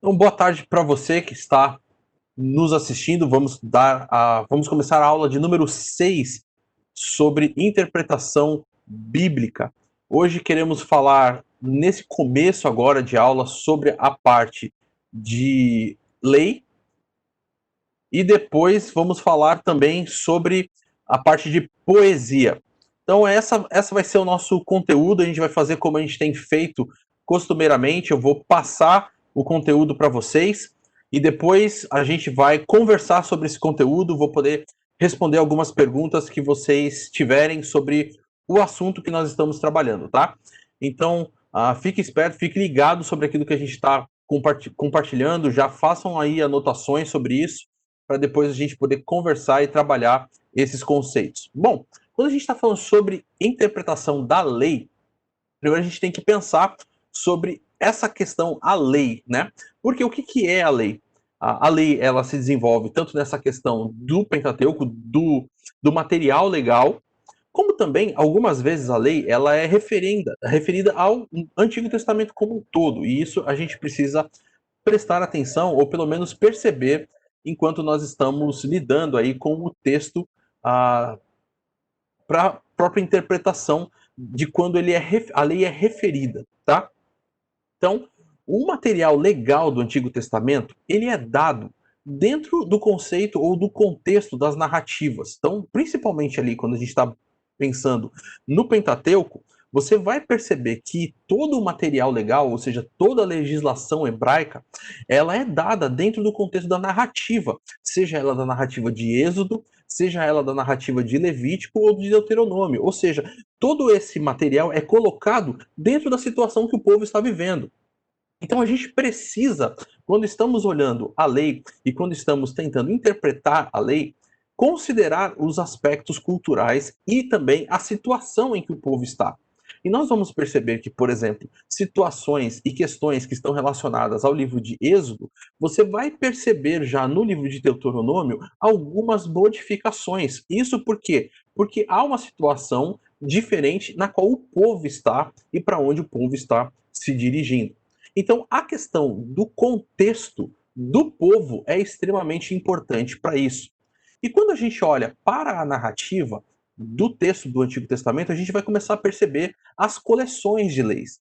Então, boa tarde para você que está nos assistindo. Vamos começar a aula de número 6 sobre interpretação bíblica. Hoje queremos falar, nesse começo agora de aula, sobre a parte de lei e depois vamos falar também sobre a parte de poesia. Então, essa vai ser o nosso conteúdo. A gente vai fazer como a gente tem feito costumeiramente. Eu vou passar o conteúdo para vocês e depois a gente vai conversar sobre esse conteúdo. Vou poder responder algumas perguntas que vocês tiverem sobre o assunto que nós estamos trabalhando, tá? Então, fique esperto, fique ligado sobre aquilo que a gente está compartilhando. Já façam aí anotações sobre isso para depois a gente poder conversar e trabalhar esses conceitos. Bom, quando a gente está falando sobre interpretação da lei, primeiro a gente tem que pensar sobre essa questão, a lei, né? Porque o que é a lei? A lei, ela se desenvolve tanto nessa questão do Pentateuco, do material legal, como também, algumas vezes, a lei ela é referida ao Antigo Testamento como um todo, e isso a gente precisa prestar atenção, ou pelo menos perceber, enquanto nós estamos lidando aí com o texto para a própria interpretação de quando a lei é referida, tá? Então, o material legal do Antigo Testamento, ele é dado dentro do conceito ou do contexto das narrativas. Então, principalmente ali, quando a gente está pensando no Pentateuco, você vai perceber que todo o material legal, ou seja, toda a legislação hebraica, ela é dada dentro do contexto da narrativa, seja ela da narrativa de Êxodo, seja ela da narrativa de Levítico ou de Deuteronômio. Ou seja, todo esse material é colocado dentro da situação que o povo está vivendo. Então a gente precisa, quando estamos olhando a lei e quando estamos tentando interpretar a lei, considerar os aspectos culturais e também a situação em que o povo está. E nós vamos perceber que, por exemplo, situações e questões que estão relacionadas ao livro de Êxodo, você vai perceber já no livro de Deuteronômio algumas modificações. Isso por quê? Porque há uma situação diferente na qual o povo está e para onde o povo está se dirigindo. Então, a questão do contexto do povo é extremamente importante para isso. E quando a gente olha para a narrativa do texto do Antigo Testamento, a gente vai começar a perceber as coleções de leis.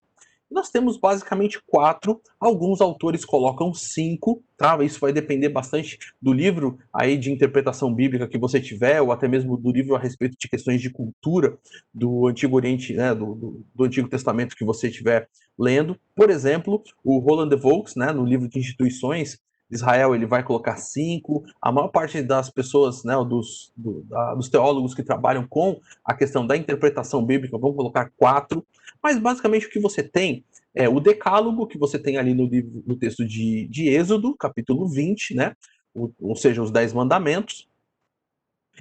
Nós temos basicamente 4, alguns autores colocam 5, tá? Isso vai depender bastante do livro aí de interpretação bíblica que você tiver, ou até mesmo do livro a respeito de questões de cultura do Antigo Oriente, né, do Antigo Testamento que você estiver lendo. Por exemplo, o Roland de Vaux, né, no livro de Instituições de Israel, ele vai colocar 5. A maior parte das pessoas, né, dos teólogos que trabalham com a questão da interpretação bíblica vão colocar 4. Mas basicamente o que você tem é o decálogo que você tem ali no texto de Êxodo, capítulo 20, né? Ou seja, os 10 mandamentos.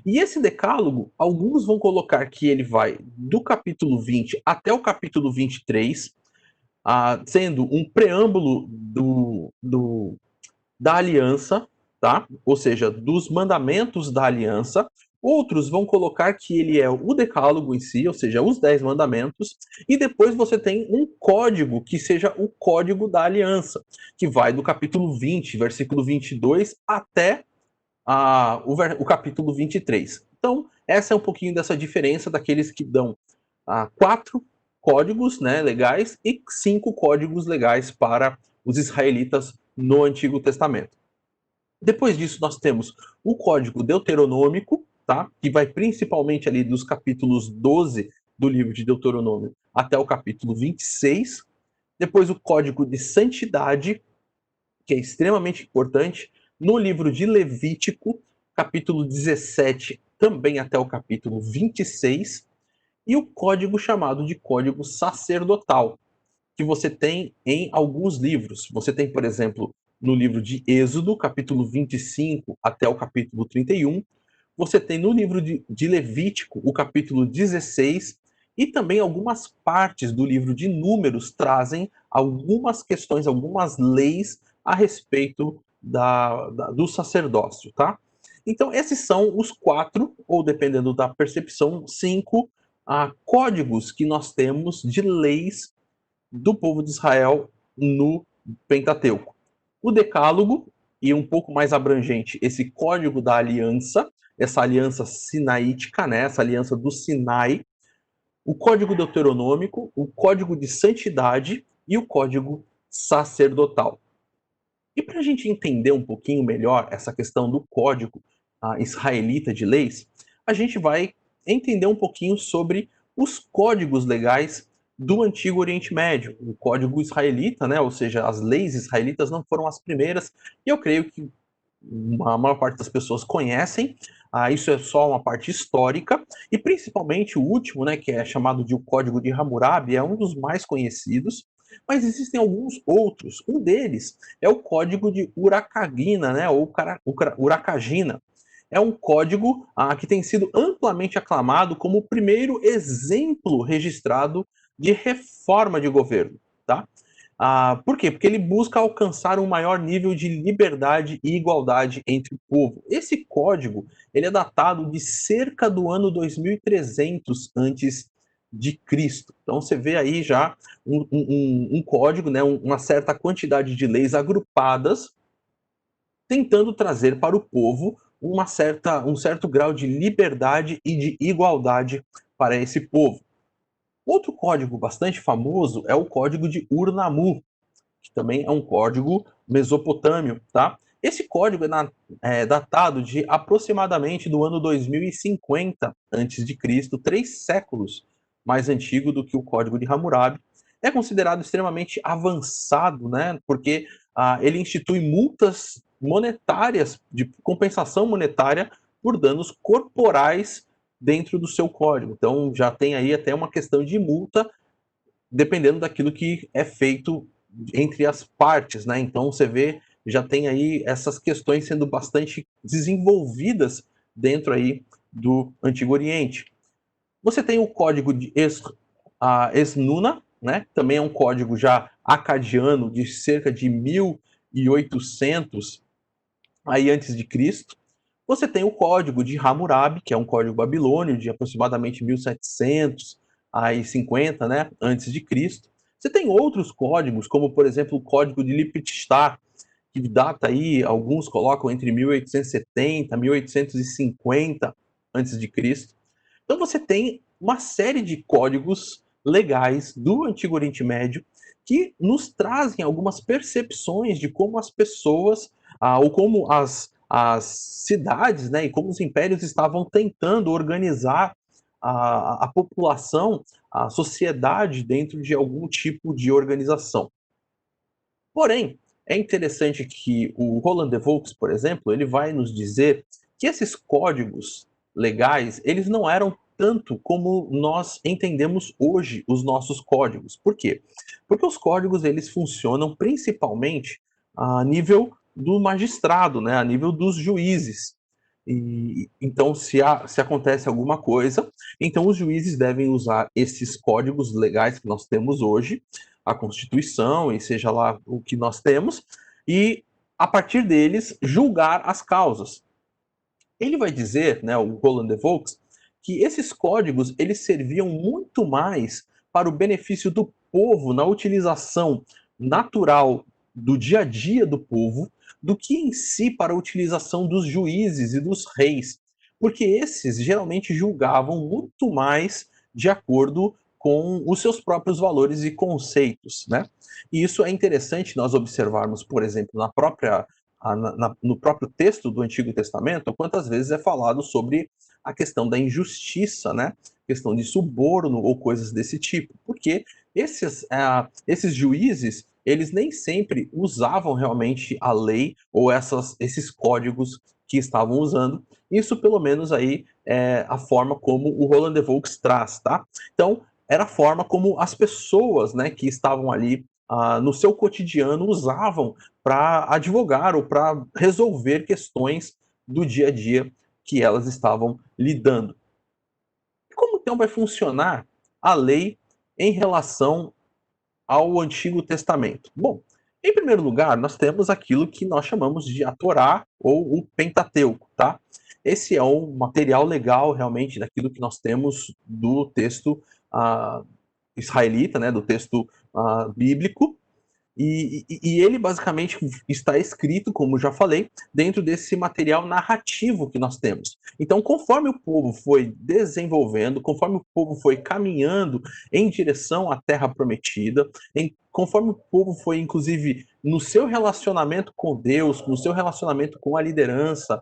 E esse decálogo, alguns vão colocar que ele vai do capítulo 20 até o capítulo 23, sendo um preâmbulo da aliança, tá? Ou seja, dos mandamentos da aliança. Outros vão colocar que ele é o decálogo em si, ou seja, os 10 mandamentos, e depois você tem um código que seja o código da aliança, que vai do capítulo 20, versículo 22, até o capítulo 23. Então, essa é um pouquinho dessa diferença daqueles que dão 4 códigos, né, legais e 5 códigos legais para os israelitas no Antigo Testamento. Depois disso, nós temos o Código Deuteronômico, tá? Que vai principalmente ali dos capítulos 12 do livro de Deuteronômio até o capítulo 26. Depois, o Código de Santidade, que é extremamente importante, no livro de Levítico, capítulo 17, também até o capítulo 26. E o código chamado de Código Sacerdotal, que você tem em alguns livros. Você tem, por exemplo, no livro de Êxodo, capítulo 25 até o capítulo 31. Você tem no livro de Levítico, o capítulo 16. E também algumas partes do livro de Números trazem algumas questões, algumas leis a respeito do sacerdócio, tá? Então, esses são os 4, ou dependendo da percepção, 5 códigos que nós temos de leis do povo de Israel no Pentateuco. o Decálogo, e um pouco mais abrangente, esse Código da Aliança, essa aliança sinaítica, né, essa aliança do Sinai, o Código Deuteronômico, o Código de Santidade e o Código Sacerdotal. E para a gente entender um pouquinho melhor essa questão do Código Israelita de Leis, a gente vai entender um pouquinho sobre os códigos legais do Antigo Oriente Médio. O Código Israelita, né, ou seja, as leis israelitas não foram as primeiras, e eu creio que a maior parte das pessoas conhecem. Isso é só uma parte histórica, e principalmente o último, né, que é chamado de o Código de Hammurabi, é um dos mais conhecidos, mas existem alguns outros. Um deles é o Código de Urakagina, né, ou Urakagina. É um código que tem sido amplamente aclamado como o primeiro exemplo registrado de reforma de governo, tá? Por quê? Porque ele busca alcançar um maior nível de liberdade e igualdade entre o povo. Esse código ele é datado de cerca do ano 2300 antes de Cristo. Então você vê aí já um código, né, uma certa quantidade de leis agrupadas, tentando trazer para o povo um certo grau de liberdade e de igualdade para esse povo. Outro código bastante famoso é o Código de Ur-Nammu, que também é um código mesopotâmio, tá? Esse código é datado de aproximadamente do ano 2050 a.C., 3 séculos mais antigo do que o Código de Hammurabi. É considerado extremamente avançado, né? Porque ele institui multas monetárias, de compensação monetária por danos corporais dentro do seu código. Então já tem aí até uma questão de multa dependendo daquilo que é feito entre as partes, né? Então você vê, já tem aí essas questões sendo bastante desenvolvidas dentro aí do Antigo Oriente. Você tem o código de Esnuna, né? Também é um código já acadiano de cerca de 1800 aí antes de Cristo. Você tem o código de Hammurabi, que é um código babilônio de aproximadamente 1750, né, antes de Cristo. Você tem outros códigos, como por exemplo o código de Lipstadt, que data aí, alguns colocam entre 1870 e 1850 antes de Cristo. Então você tem uma série de códigos legais do Antigo Oriente Médio que nos trazem algumas percepções de como as pessoas, ou como as cidades, né, e como os impérios estavam tentando organizar a população, a sociedade dentro de algum tipo de organização. Porém, é interessante que o Roland de Volks, por exemplo, ele vai nos dizer que esses códigos legais, eles não eram tanto como nós entendemos hoje os nossos códigos. Por quê? Porque os códigos eles funcionam principalmente a nível do magistrado, né, a nível dos juízes. E, então, se acontece alguma coisa, então os juízes devem usar esses códigos legais que nós temos hoje, a Constituição e seja lá o que nós temos, e a partir deles julgar as causas. Ele vai dizer, né, o Roland de Volks, que esses códigos eles serviam muito mais para o benefício do povo na utilização natural do dia a dia do povo do que em si para a utilização dos juízes e dos reis, porque esses geralmente julgavam muito mais de acordo com os seus próprios valores e conceitos, né? E isso é interessante nós observarmos, por exemplo, no próprio texto do Antigo Testamento, quantas vezes é falado sobre a questão da injustiça, né? Questão de suborno ou coisas desse tipo, porque esses juízes eles nem sempre usavam realmente a lei ou esses códigos que estavam usando. Isso, pelo menos, aí é a forma como o Roland de Volks traz, tá? Então, era a forma como as pessoas, né, que estavam ali no seu cotidiano usavam para advogar ou para resolver questões do dia a dia que elas estavam lidando. Como então vai funcionar a lei em relação ao Antigo Testamento? Bom, em primeiro lugar, nós temos aquilo que nós chamamos de a Torá ou o Pentateuco, tá? Esse é um material legal realmente daquilo que nós temos do texto israelita, né, do texto bíblico. E ele basicamente está escrito, como já falei, dentro desse material narrativo que nós temos. Então, conforme o povo foi desenvolvendo, conforme o povo foi caminhando em direção à Terra Prometida, conforme o povo foi, inclusive, no seu relacionamento com Deus, no seu relacionamento com a liderança,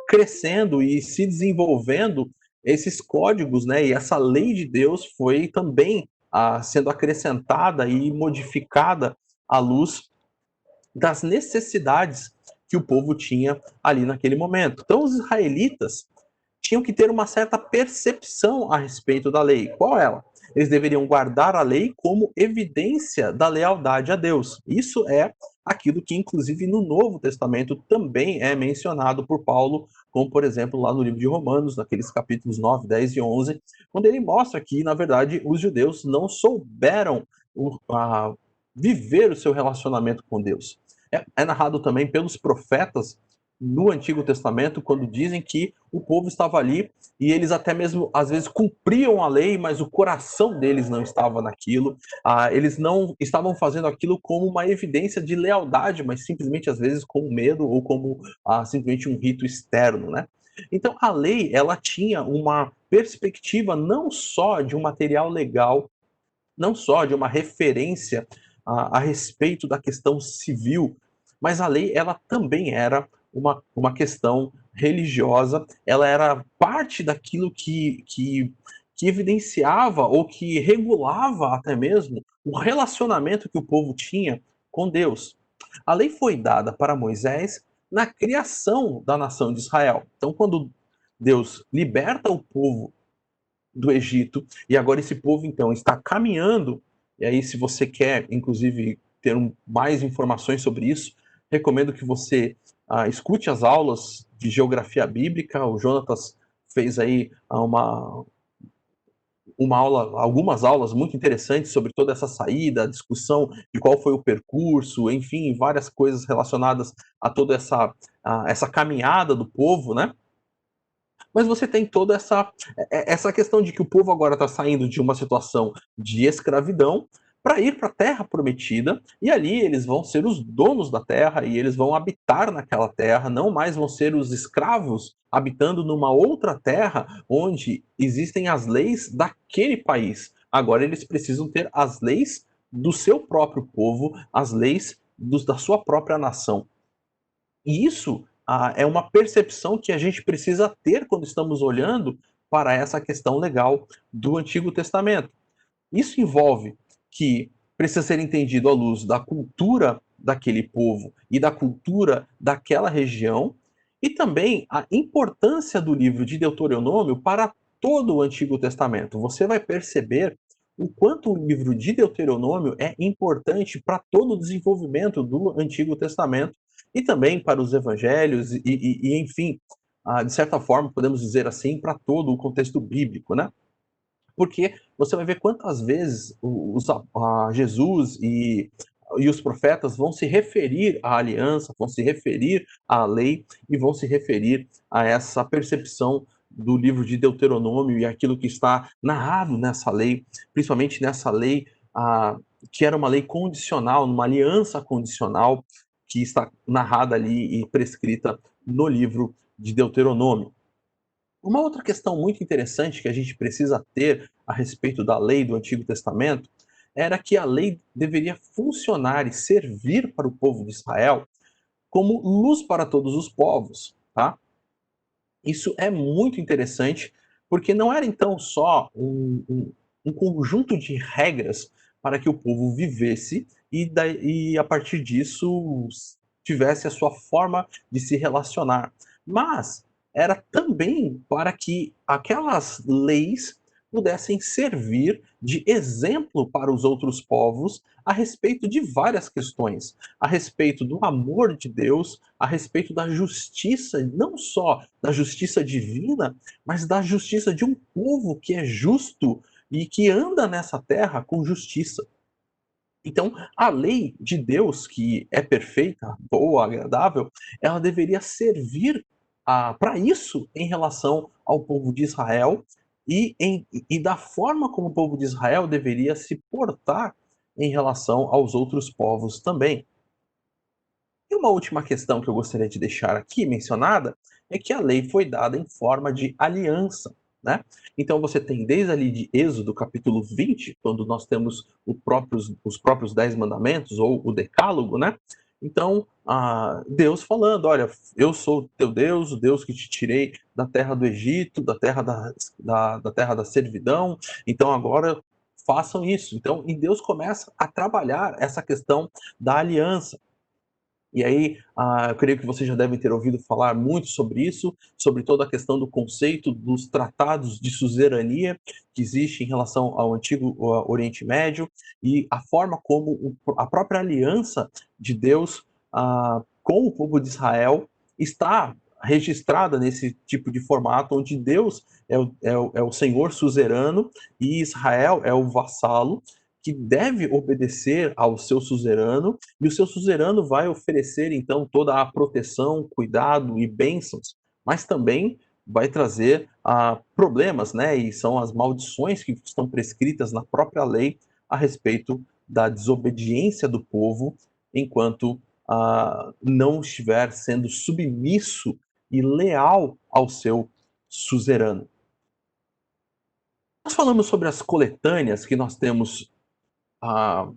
crescendo e se desenvolvendo, esses códigos, né, e essa lei de Deus foi também sendo acrescentada e modificada à luz das necessidades que o povo tinha ali naquele momento. Então, os israelitas tinham que ter uma certa percepção a respeito da lei. Qual ela? Eles deveriam guardar a lei como evidência da lealdade a Deus. Isso é aquilo que, inclusive, no Novo Testamento também é mencionado por Paulo, como, por exemplo, lá no livro de Romanos, naqueles capítulos 9, 10 e 11, quando ele mostra que, na verdade, os judeus não souberam viver o seu relacionamento com Deus. É narrado também pelos profetas no Antigo Testamento, quando dizem que o povo estava ali e eles até mesmo, às vezes, cumpriam a lei, mas o coração deles não estava naquilo. Eles não estavam fazendo aquilo como uma evidência de lealdade, mas simplesmente, às vezes, com medo ou como simplesmente um rito externo, né? Então, a lei, ela tinha uma perspectiva não só de um material legal, não só de uma referência a respeito da questão civil, mas a lei ela também era uma questão religiosa, ela era parte daquilo que evidenciava ou que regulava até mesmo o relacionamento que o povo tinha com Deus. A lei foi dada para Moisés na criação da nação de Israel. Então, quando Deus liberta o povo do Egito, e agora esse povo então está caminhando, e aí se você quer, inclusive, ter mais informações sobre isso, recomendo que você escute as aulas de geografia bíblica, o Jonatas fez aí uma aula, algumas aulas muito interessantes sobre toda essa saída, a discussão de qual foi o percurso, enfim, várias coisas relacionadas a toda essa caminhada do povo, né? Mas você tem toda essa questão de que o povo agora está saindo de uma situação de escravidão para ir para a terra prometida, e ali eles vão ser os donos da terra e eles vão habitar naquela terra, não mais vão ser os escravos habitando numa outra terra onde existem as leis daquele país. Agora eles precisam ter as leis do seu próprio povo, as leis da sua própria nação. E isso é uma percepção que a gente precisa ter quando estamos olhando para essa questão legal do Antigo Testamento. Isso envolve que precisa ser entendido à luz da cultura daquele povo e da cultura daquela região, e também a importância do livro de Deuteronômio para todo o Antigo Testamento. Você vai perceber o quanto o livro de Deuteronômio é importante para todo o desenvolvimento do Antigo Testamento e também para os evangelhos enfim, de certa forma, podemos dizer assim, para todo o contexto bíblico, né? Porque você vai ver quantas vezes Jesus e os profetas vão se referir à aliança, vão se referir à lei e vão se referir a essa percepção do livro de Deuteronômio e aquilo que está narrado nessa lei, principalmente nessa lei que era uma lei condicional, numa aliança condicional que está narrada ali e prescrita no livro de Deuteronômio. Uma outra questão muito interessante que a gente precisa ter a respeito da lei do Antigo Testamento era que a lei deveria funcionar e servir para o povo de Israel como luz para todos os povos, tá? Isso é muito interessante, porque não era então só um conjunto de regras para que o povo vivesse e a partir disso tivesse a sua forma de se relacionar, mas era também para que aquelas leis pudessem servir de exemplo para os outros povos a respeito de várias questões, a respeito do amor de Deus, a respeito da justiça, não só da justiça divina, mas da justiça de um povo que é justo e que anda nessa terra com justiça. Então, a lei de Deus, que é perfeita, boa, agradável, ela deveria servir para isso em relação ao povo de Israel e da forma como o povo de Israel deveria se portar em relação aos outros povos também. E uma última questão que eu gostaria de deixar aqui mencionada é que a lei foi dada em forma de aliança, né? Então você tem desde ali de Êxodo capítulo 20, quando nós temos os próprios 10 mandamentos ou o decálogo, né? Então, Deus falando, olha, eu sou teu Deus, o Deus que te tirei da terra do Egito, da terra da terra da servidão, então agora façam isso. Então, e Deus começa a trabalhar essa questão da aliança. E aí, eu creio que vocês já devem ter ouvido falar muito sobre isso, sobre toda a questão do conceito dos tratados de suzerania que existe em relação ao antigo Oriente Médio e a forma como a própria aliança de Deus com o povo de Israel está registrada nesse tipo de formato, onde Deus é o Senhor suzerano e Israel é o vassalo que deve obedecer ao seu suzerano, e o seu suzerano vai oferecer então toda a proteção, cuidado e bênçãos, mas também vai trazer problemas, né? E são as maldições que estão prescritas na própria lei a respeito da desobediência do povo enquanto não estiver sendo submisso e leal ao seu suzerano. Nós falamos sobre as coletâneas que nós temos ah,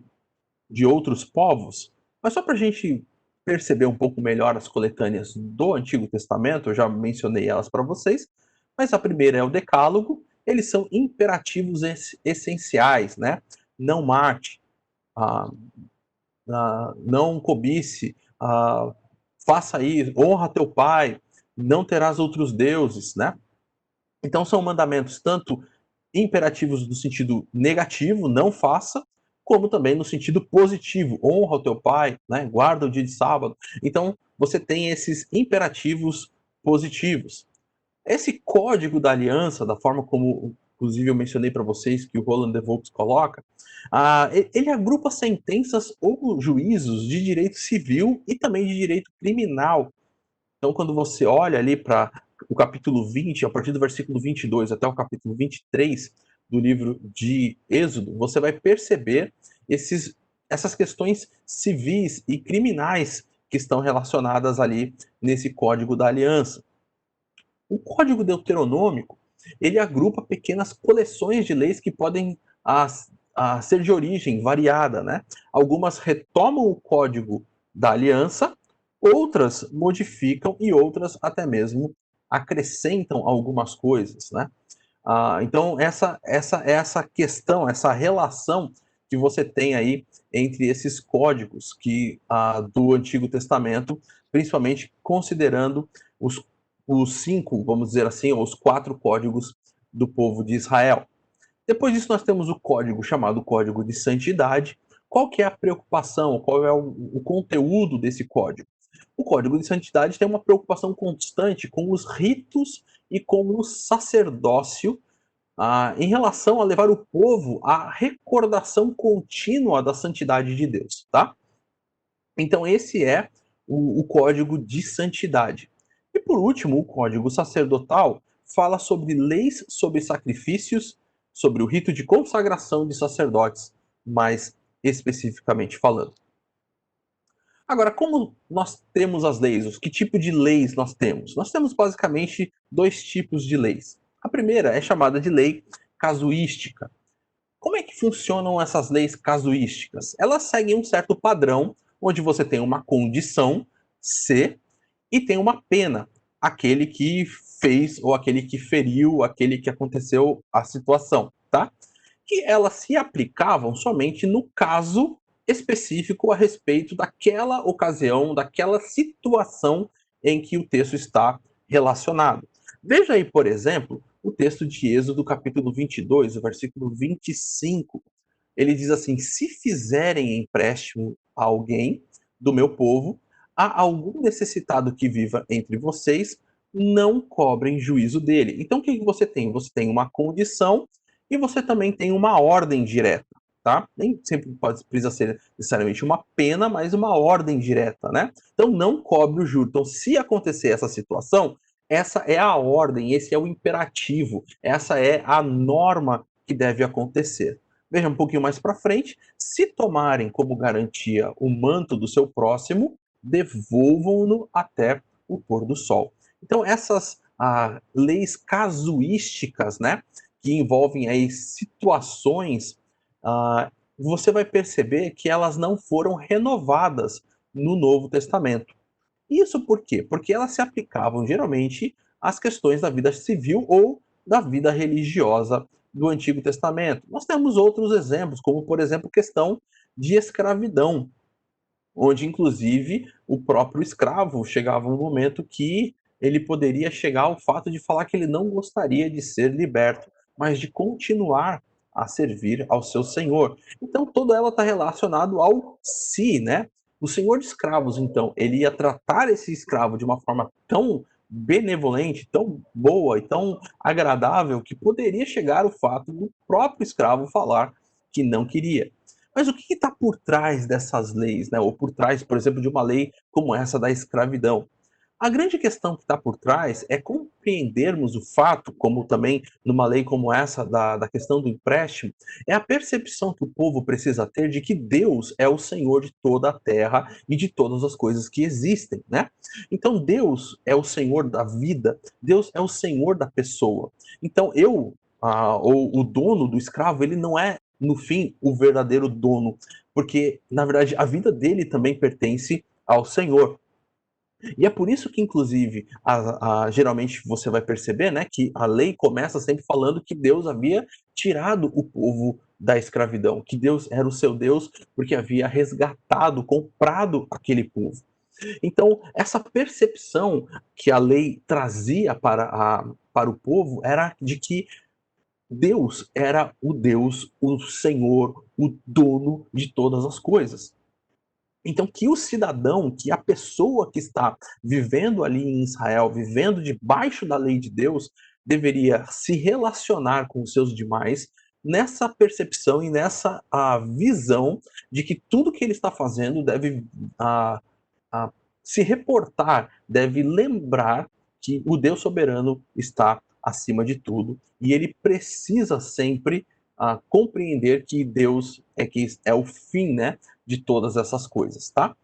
de outros povos, mas só para a gente perceber um pouco melhor as coletâneas do Antigo Testamento, eu já mencionei elas para vocês, mas a primeira é o Decálogo, eles são imperativos essenciais, né? Não mate, ah, não cobice, faça isso, honra teu pai, não terás outros deuses, né? Então são mandamentos tanto imperativos no sentido negativo, não faça, como também no sentido positivo, honra o teu pai, né? Guarda o dia de sábado. Então você tem esses imperativos positivos. Esse código da aliança, da forma como, inclusive, eu mencionei para vocês que o Roland de Volks coloca, ele agrupa sentenças ou juízos de direito civil e também de direito criminal. Então, quando você olha ali para o capítulo 20, a partir do versículo 22 até o capítulo 23 do livro de Êxodo, você vai perceber essas questões civis e criminais que estão relacionadas ali nesse código da aliança. O Código Deuteronômico, ele agrupa pequenas coleções de leis que podem ser de origem variada, né? Algumas retomam o Código da Aliança, outras modificam e outras até mesmo acrescentam algumas coisas, né? Então essa questão, essa relação que você tem aí entre esses códigos do Antigo Testamento, principalmente considerando os, os 5, vamos dizer assim, ou os 4 códigos do povo de Israel. Depois disso nós temos o código chamado Código de Santidade. Qual que é a preocupação? Qual é o conteúdo desse código? O Código de Santidade tem uma preocupação constante com os ritos e com o sacerdócio em relação a levar o povo à recordação contínua da santidade de Deus, tá? Então esse é o código de santidade. E por último, o código sacerdotal fala sobre leis sobre sacrifícios, sobre o rito de consagração de sacerdotes, mais especificamente falando. Agora, como nós temos as leis? Que tipo de leis nós temos? Nós temos basicamente dois tipos de leis. A primeira é chamada de lei casuística. Como é que funcionam essas leis casuísticas? Elas seguem um certo padrão, onde você tem uma condição, C, e tem uma pena, aquele que fez ou aquele que feriu, aquele que aconteceu a situação, tá? Que elas se aplicavam somente no caso específico a respeito daquela ocasião, daquela situação em que o texto está relacionado. Veja aí, por exemplo, o texto de Êxodo, capítulo 22, o versículo 25. Ele diz assim: se fizerem empréstimo a alguém do meu povo, há algum necessitado que viva entre vocês, não cobrem juízo dele. Então, o que você tem? Você tem uma condição e você também tem uma ordem direta, tá? Nem sempre precisa ser necessariamente uma pena, mas uma ordem direta, né? Então, não cobre o juro. Então, se acontecer essa situação, essa é a ordem, esse é o imperativo, essa é a norma que deve acontecer. Veja um pouquinho mais para frente, se tomarem como garantia o manto do seu próximo, devolvam-no até o pôr do sol. Então essas leis casuísticas, né, que envolvem aí situações, ah, você vai perceber que elas não foram renovadas no Novo Testamento. Isso por quê? Porque elas se aplicavam geralmente às questões da vida civil ou da vida religiosa do Antigo Testamento. Nós temos outros exemplos, como por exemplo, questão de escravidão, onde inclusive o próprio escravo chegava um momento que ele poderia chegar ao fato de falar que ele não gostaria de ser liberto, mas de continuar a servir ao seu senhor. Então toda ela está relacionado ao si, né? O senhor de escravos, então, ele ia tratar esse escravo de uma forma tão benevolente, tão boa e tão agradável que poderia chegar o fato do próprio escravo falar que não queria. Mas o que está por trás dessas leis, né? Ou por trás, por exemplo, de uma lei como essa da escravidão? A grande questão que está por trás é compreendermos o fato, como também numa lei como essa da questão do empréstimo, é a percepção que o povo precisa ter de que Deus é o Senhor de toda a terra e de todas as coisas que existem, né? Então Deus é o Senhor da vida, Deus é o Senhor da pessoa. Então ou o dono do escravo, ele não é, no fim, o verdadeiro dono, porque, na verdade, a vida dele também pertence ao Senhor. E é por isso que, inclusive, geralmente você vai perceber, né, que a lei começa sempre falando que Deus havia tirado o povo da escravidão, que Deus era o seu Deus porque havia resgatado, comprado aquele povo. Então, essa percepção que a lei trazia para o povo era de que Deus era o Deus, o Senhor, o dono de todas as coisas. Então, que o cidadão, que a pessoa que está vivendo ali em Israel, vivendo debaixo da lei de Deus, deveria se relacionar com os seus demais nessa percepção e nessa visão de que tudo que ele está fazendo deve ah, ah, se reportar, deve lembrar que o Deus soberano está acima de tudo e ele precisa sempre compreender que Deus que é o fim, né, de todas essas coisas, tá?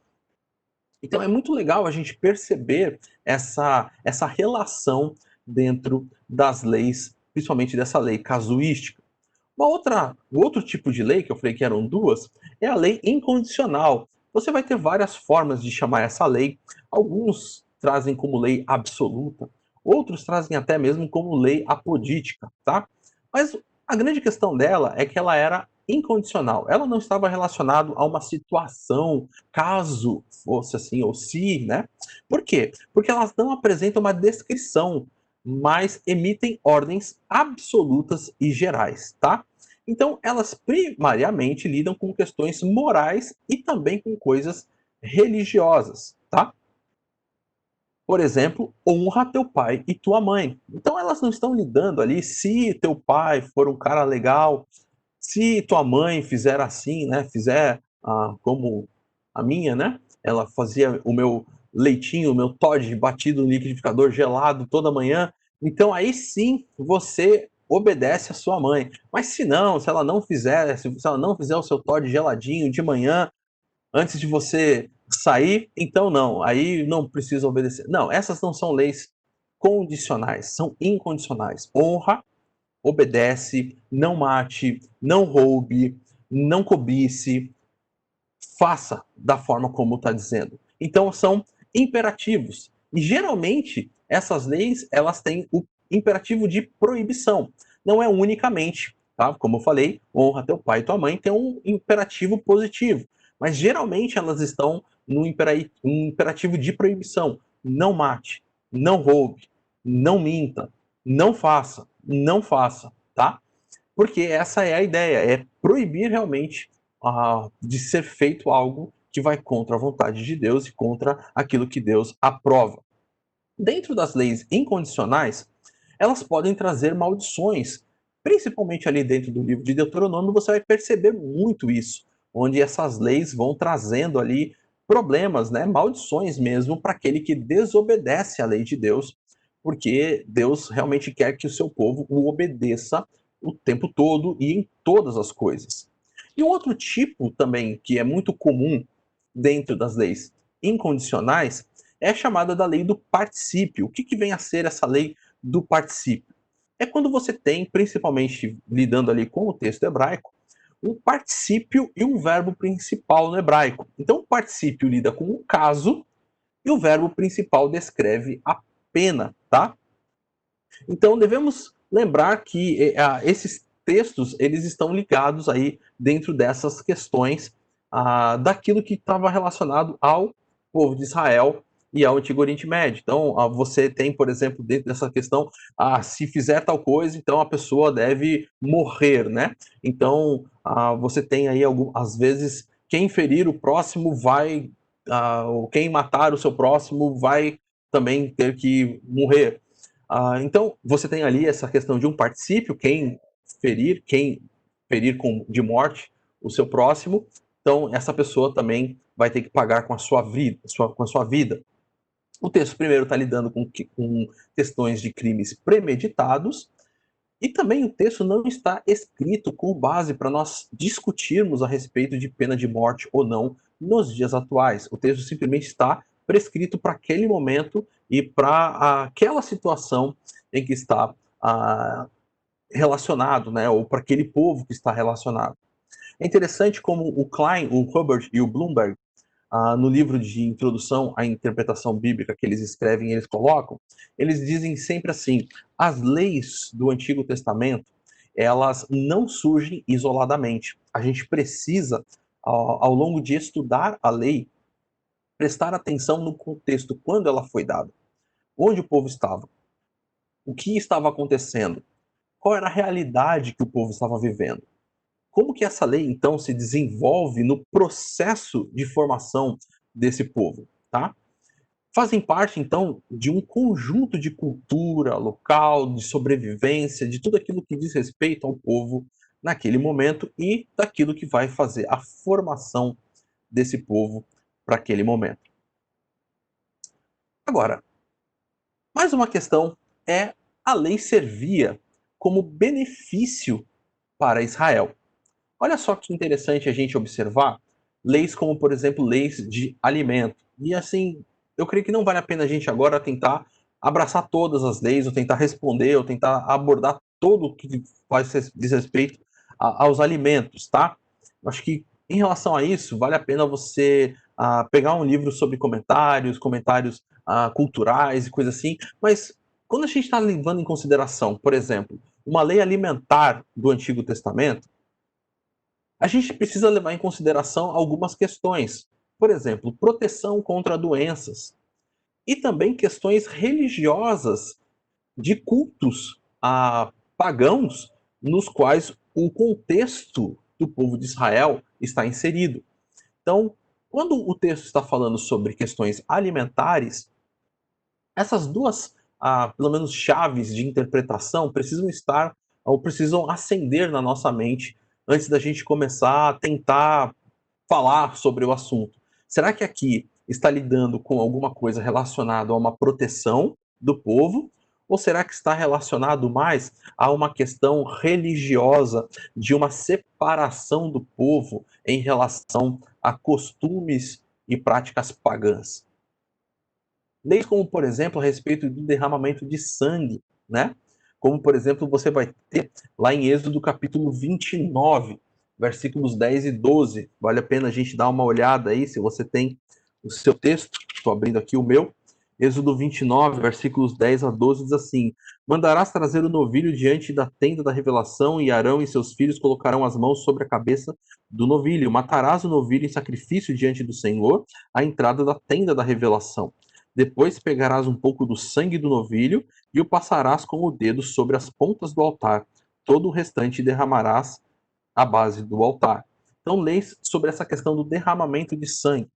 Então é muito legal a gente perceber essa relação dentro das leis, principalmente dessa lei casuística. Um outro tipo de lei, que eu falei que eram duas, é a lei incondicional. Você vai ter várias formas de chamar essa lei. Alguns trazem como lei absoluta, outros trazem até mesmo como lei apodítica, tá? Mas a grande questão dela é que ela era incondicional. Ela não estava relacionada a uma situação, caso fosse assim, ou se, né? Por quê? Porque elas não apresentam uma descrição, mas emitem ordens absolutas e gerais, tá? Então, elas primariamente lidam com questões morais e também com coisas religiosas, tá? Por exemplo, honra teu pai e tua mãe. Então, elas não estão lidando ali se teu pai for um cara legal, se tua mãe fizer assim, né, fizer como a minha, né, ela fazia o meu leitinho, o meu Toddy batido no liquidificador gelado toda manhã, então aí sim você obedece a sua mãe. Mas se não, se ela não fizer, se ela não fizer o seu Toddy geladinho de manhã, antes de você sair, então não, aí não precisa obedecer. Não, essas não são leis condicionais, são incondicionais. Honra, obedece, não mate, não roube, não cobice, faça da forma como está dizendo. Então são imperativos. E geralmente essas leis elas têm o imperativo de proibição. Não é unicamente, tá? Como eu falei, honra teu pai e tua mãe tem um imperativo positivo. Mas geralmente elas estão no imperativo de proibição. Não mate, não roube, não minta, não faça, tá? Porque essa é a ideia, é proibir realmente de ser feito algo que vai contra a vontade de Deus e contra aquilo que Deus aprova. Dentro das leis incondicionais, elas podem trazer maldições. Principalmente ali dentro do livro de Deuteronômio, você vai perceber muito isso, onde essas leis vão trazendo ali problemas, né, maldições mesmo para aquele que desobedece à lei de Deus, porque Deus realmente quer que o seu povo o obedeça o tempo todo e em todas as coisas. E um outro tipo também que é muito comum dentro das leis incondicionais é a chamada da lei do particípio. O que vem a ser essa lei do particípio? É quando você tem, principalmente lidando ali com o texto hebraico, um particípio e um verbo principal no hebraico. Então, o particípio lida com o caso e o verbo principal descreve a pena, tá? Então, devemos lembrar que esses textos eles estão ligados aí dentro dessas questões daquilo que estava relacionado ao povo de Israel e ao Antigo Oriente Médio. Então, você tem, por exemplo, dentro dessa questão, se fizer tal coisa, então a pessoa deve morrer, né? Então, você tem aí, às vezes, quem ferir o próximo vai, quem matar o seu próximo vai também ter que morrer. Então, você tem ali essa questão de um particípio, quem ferir de morte o seu próximo, então essa pessoa também vai ter que pagar com a sua vida. Com a sua vida. O texto primeiro está lidando com questões de crimes premeditados, e também o texto não está escrito com base para nós discutirmos a respeito de pena de morte ou não nos dias atuais. O texto simplesmente está prescrito para aquele momento e para aquela situação em que está relacionado, né, ou para aquele povo que está relacionado. É interessante como o Klein, o Hubbard e o Bloomberg, no livro de introdução à interpretação bíblica que eles escrevem, eles colocam, eles dizem sempre assim: as leis do Antigo Testamento, elas não surgem isoladamente. A gente precisa, ao longo de estudar a lei, prestar atenção no contexto, quando ela foi dada, onde o povo estava, o que estava acontecendo, qual era a realidade que o povo estava vivendo. Como que essa lei, então, se desenvolve no processo de formação desse povo, tá? Fazem parte, então, de um conjunto de cultura local, de sobrevivência, de tudo aquilo que diz respeito ao povo naquele momento e daquilo que vai fazer a formação desse povo para aquele momento. Agora, mais uma questão é: a lei servia como benefício para Israel. Olha só que interessante a gente observar leis como, por exemplo, leis de alimento. E assim, eu creio que não vale a pena a gente agora tentar abraçar todas as leis, ou tentar responder, ou tentar abordar todo o que diz respeito aos alimentos, tá? Eu acho que em relação a isso, vale a pena você pegar um livro sobre comentários culturais e coisa assim, mas quando a gente está levando em consideração, por exemplo, uma lei alimentar do Antigo Testamento, a gente precisa levar em consideração algumas questões. Por exemplo, proteção contra doenças e também questões religiosas de cultos pagãos nos quais o contexto do povo de Israel está inserido. Então, quando o texto está falando sobre questões alimentares, essas duas, pelo menos, chaves de interpretação precisam estar ou precisam acender na nossa mente antes da gente começar a tentar falar sobre o assunto. Será que aqui está lidando com alguma coisa relacionada a uma proteção do povo? Ou será que está relacionado mais a uma questão religiosa de uma separação do povo em relação a costumes e práticas pagãs? Leis como, por exemplo, a respeito do derramamento de sangue, né? Como, por exemplo, você vai ter lá em Êxodo capítulo 29, versículos 10 e 12. Vale a pena a gente dar uma olhada aí, se você tem o seu texto. Estou abrindo aqui o meu. Êxodo 29, versículos 10 a 12, diz assim: Mandarás trazer o novilho diante da tenda da revelação, e Arão e seus filhos colocarão as mãos sobre a cabeça do novilho. Matarás o novilho em sacrifício diante do Senhor, à entrada da tenda da revelação. Depois pegarás um pouco do sangue do novilho e o passarás com o dedo sobre as pontas do altar. Todo o restante derramarás à base do altar. Então, leis sobre essa questão do derramamento de sangue.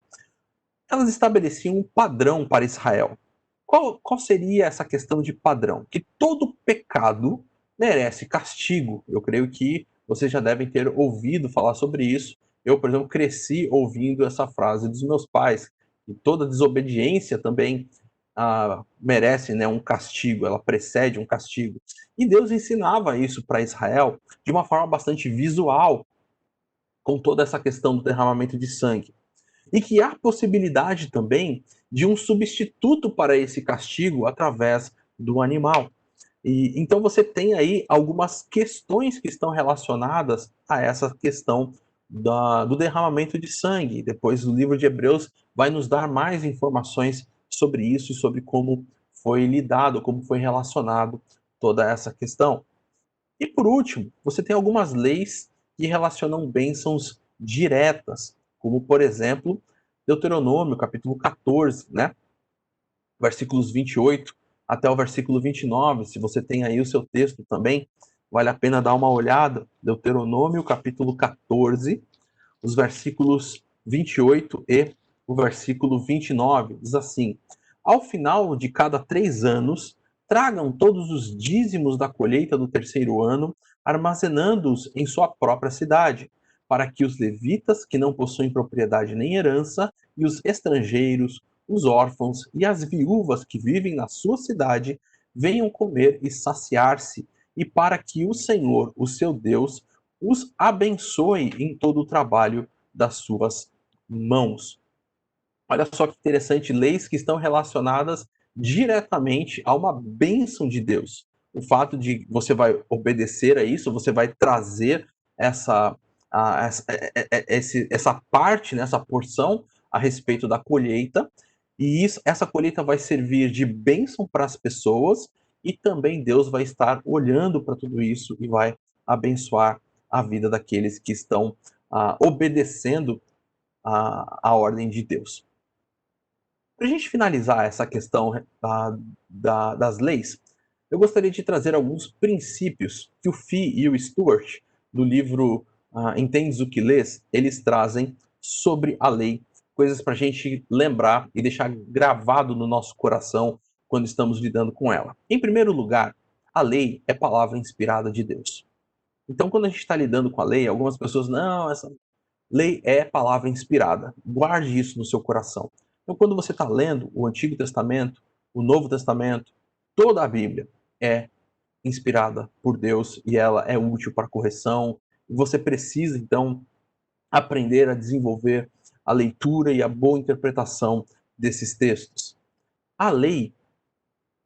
Elas estabeleciam um padrão para Israel. Qual seria essa questão de padrão? Que todo pecado merece castigo. Eu creio que vocês já devem ter ouvido falar sobre isso. Eu, por exemplo, cresci ouvindo essa frase dos meus pais. E toda desobediência também merece, né, um castigo, ela precede um castigo. E Deus ensinava isso para Israel de uma forma bastante visual, com toda essa questão do derramamento de sangue. E que há possibilidade também de um substituto para esse castigo através do animal. E então você tem aí algumas questões que estão relacionadas a essa questão do derramamento de sangue. Depois o livro de Hebreus vai nos dar mais informações sobre isso e sobre como foi lidado, como foi relacionado toda essa questão. E por último, você tem algumas leis que relacionam bênçãos diretas, como por exemplo, Deuteronômio, capítulo 14, né? Versículos 28 até o versículo 29. Se você tem aí o seu texto também, vale a pena dar uma olhada. Deuteronômio, capítulo 14, os versículos 28 e o versículo 29. Diz assim: Ao final de cada 3 anos, tragam todos os dízimos da colheita do terceiro ano, armazenando-os em sua própria cidade, para que os levitas, que não possuem propriedade nem herança, e os estrangeiros, os órfãos e as viúvas que vivem na sua cidade venham comer e saciar-se, e para que o Senhor, o seu Deus, os abençoe em todo o trabalho das suas mãos. Olha só que interessante, leis que estão relacionadas diretamente a uma bênção de Deus. O fato de você vai obedecer a isso, você vai trazer essa, essa parte, né, essa porção a respeito da colheita, e essa colheita vai servir de bênção para as pessoas, e também Deus vai estar olhando para tudo isso e vai abençoar a vida daqueles que estão obedecendo a ordem de Deus. Para a gente finalizar essa questão das leis, eu gostaria de trazer alguns princípios que o Fee e o Stuart, do livro Entendes o que Lês, eles trazem sobre a lei, coisas para a gente lembrar e deixar gravado no nosso coração quando estamos lidando com ela. Em primeiro lugar, a lei é palavra inspirada de Deus. Então, quando a gente está lidando com a lei, algumas pessoas, não, essa lei é palavra inspirada. Guarde isso no seu coração. Então, quando você está lendo o Antigo Testamento, o Novo Testamento, toda a Bíblia é inspirada por Deus e ela é útil para correção. E você precisa, então, aprender a desenvolver a leitura e a boa interpretação desses textos. A lei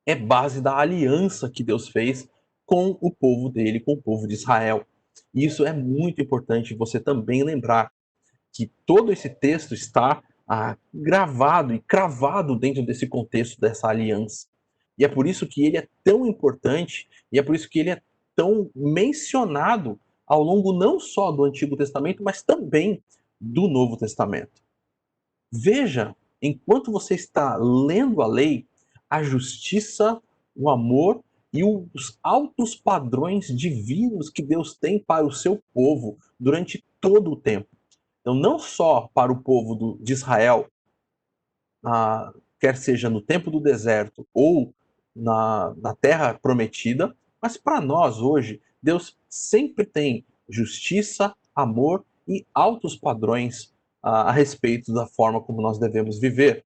é base da aliança que Deus fez com o povo dele, com o povo de Israel. E isso é muito importante você também lembrar que todo esse texto está gravado e cravado dentro desse contexto dessa aliança. E é por isso que ele é tão importante e é por isso que ele é tão mencionado ao longo não só do Antigo Testamento, mas também do Novo Testamento. Veja, enquanto você está lendo a lei, a justiça, o amor e os altos padrões divinos que Deus tem para o seu povo durante todo o tempo. Então, não só para o povo de Israel, quer seja no tempo do deserto ou na terra prometida, mas para nós hoje, Deus sempre tem justiça, amor e altos padrões a respeito da forma como nós devemos viver.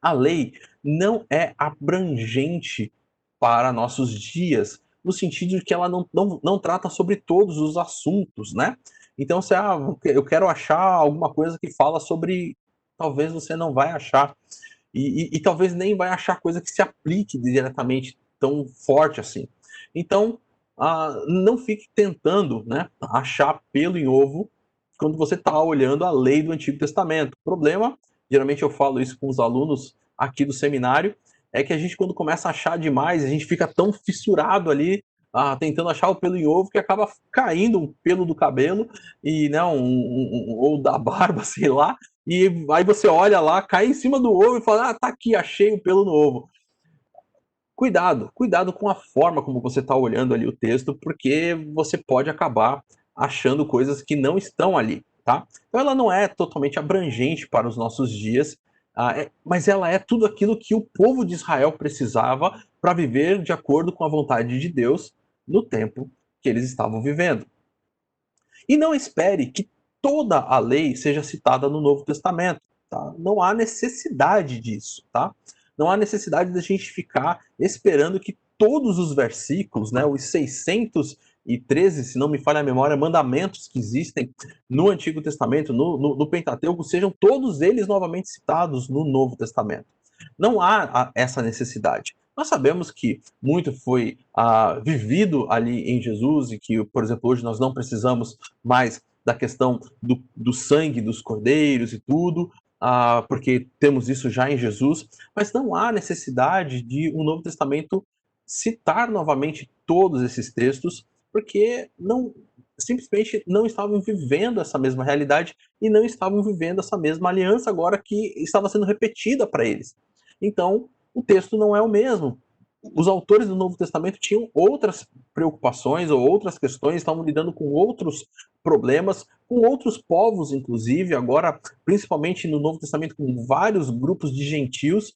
A lei não é abrangente para nossos dias, no sentido de que ela não trata sobre todos os assuntos, né? Então, se eu quero achar alguma coisa que fala sobre. Talvez você não vai achar. E talvez nem vai achar coisa que se aplique diretamente tão forte assim. Então, não fique tentando, né, achar pelo em ovo quando você está olhando a lei do Antigo Testamento. O problema, geralmente eu falo isso com os alunos aqui do seminário, é que a gente, quando começa a achar demais, a gente fica tão fissurado ali, tentando achar o pelo em ovo, que acaba caindo um pelo do cabelo, e né, ou da barba, sei lá, e aí você olha lá, cai em cima do ovo e fala, tá aqui, achei o pelo no ovo. Cuidado, cuidado com a forma como você está olhando ali o texto, porque você pode acabar achando coisas que não estão ali, tá? Então ela não é totalmente abrangente para os nossos dias, mas ela é tudo aquilo que o povo de Israel precisava para viver de acordo com a vontade de Deus no tempo que eles estavam vivendo. E não espere que toda a lei seja citada no Novo Testamento, tá? Não há necessidade disso, tá? Não há necessidade da gente ficar esperando que todos os versículos, né, os 613, se não me falha a memória, mandamentos que existem no Antigo Testamento, no Pentateuco, sejam todos eles novamente citados no Novo Testamento. Não há essa necessidade. Nós sabemos que muito foi vivido ali em Jesus e que, por exemplo, hoje nós não precisamos mais da questão do sangue dos cordeiros e tudo, porque temos isso já em Jesus, mas não há necessidade de um Novo Testamento citar novamente todos esses textos, porque simplesmente não estavam vivendo essa mesma realidade e não estavam vivendo essa mesma aliança agora que estava sendo repetida para eles. Então, o texto não é o mesmo. Os autores do Novo Testamento tinham outras preocupações ou outras questões, estavam lidando com outros problemas, com outros povos, inclusive, agora, principalmente no Novo Testamento, com vários grupos de gentios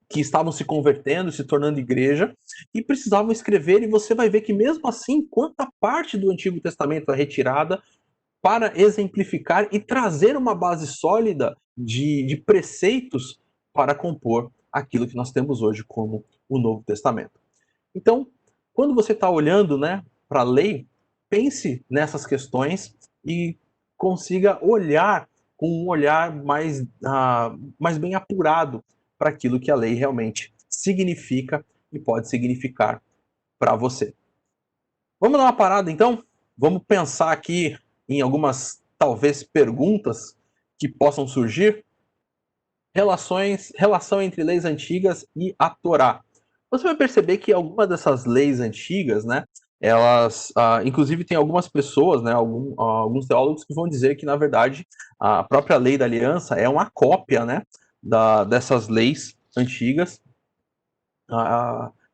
que estavam se convertendo, se tornando igreja, e precisavam escrever, e você vai ver que mesmo assim, quanta parte do Antigo Testamento é retirada para exemplificar e trazer uma base sólida de preceitos para compor aquilo que nós temos hoje como o Novo Testamento. Então, quando você está olhando, né, para a lei, pense nessas questões e consiga olhar com um olhar mais bem apurado para aquilo que a lei realmente significa e pode significar para você. Vamos dar uma parada então? Vamos pensar aqui em algumas, talvez, perguntas que possam surgir? Relação entre leis antigas e a Torá. Você vai perceber que algumas dessas leis antigas, né, elas, inclusive tem algumas pessoas, né, alguns teólogos que vão dizer que, na verdade, a própria lei da aliança é uma cópia, né, dessas leis antigas,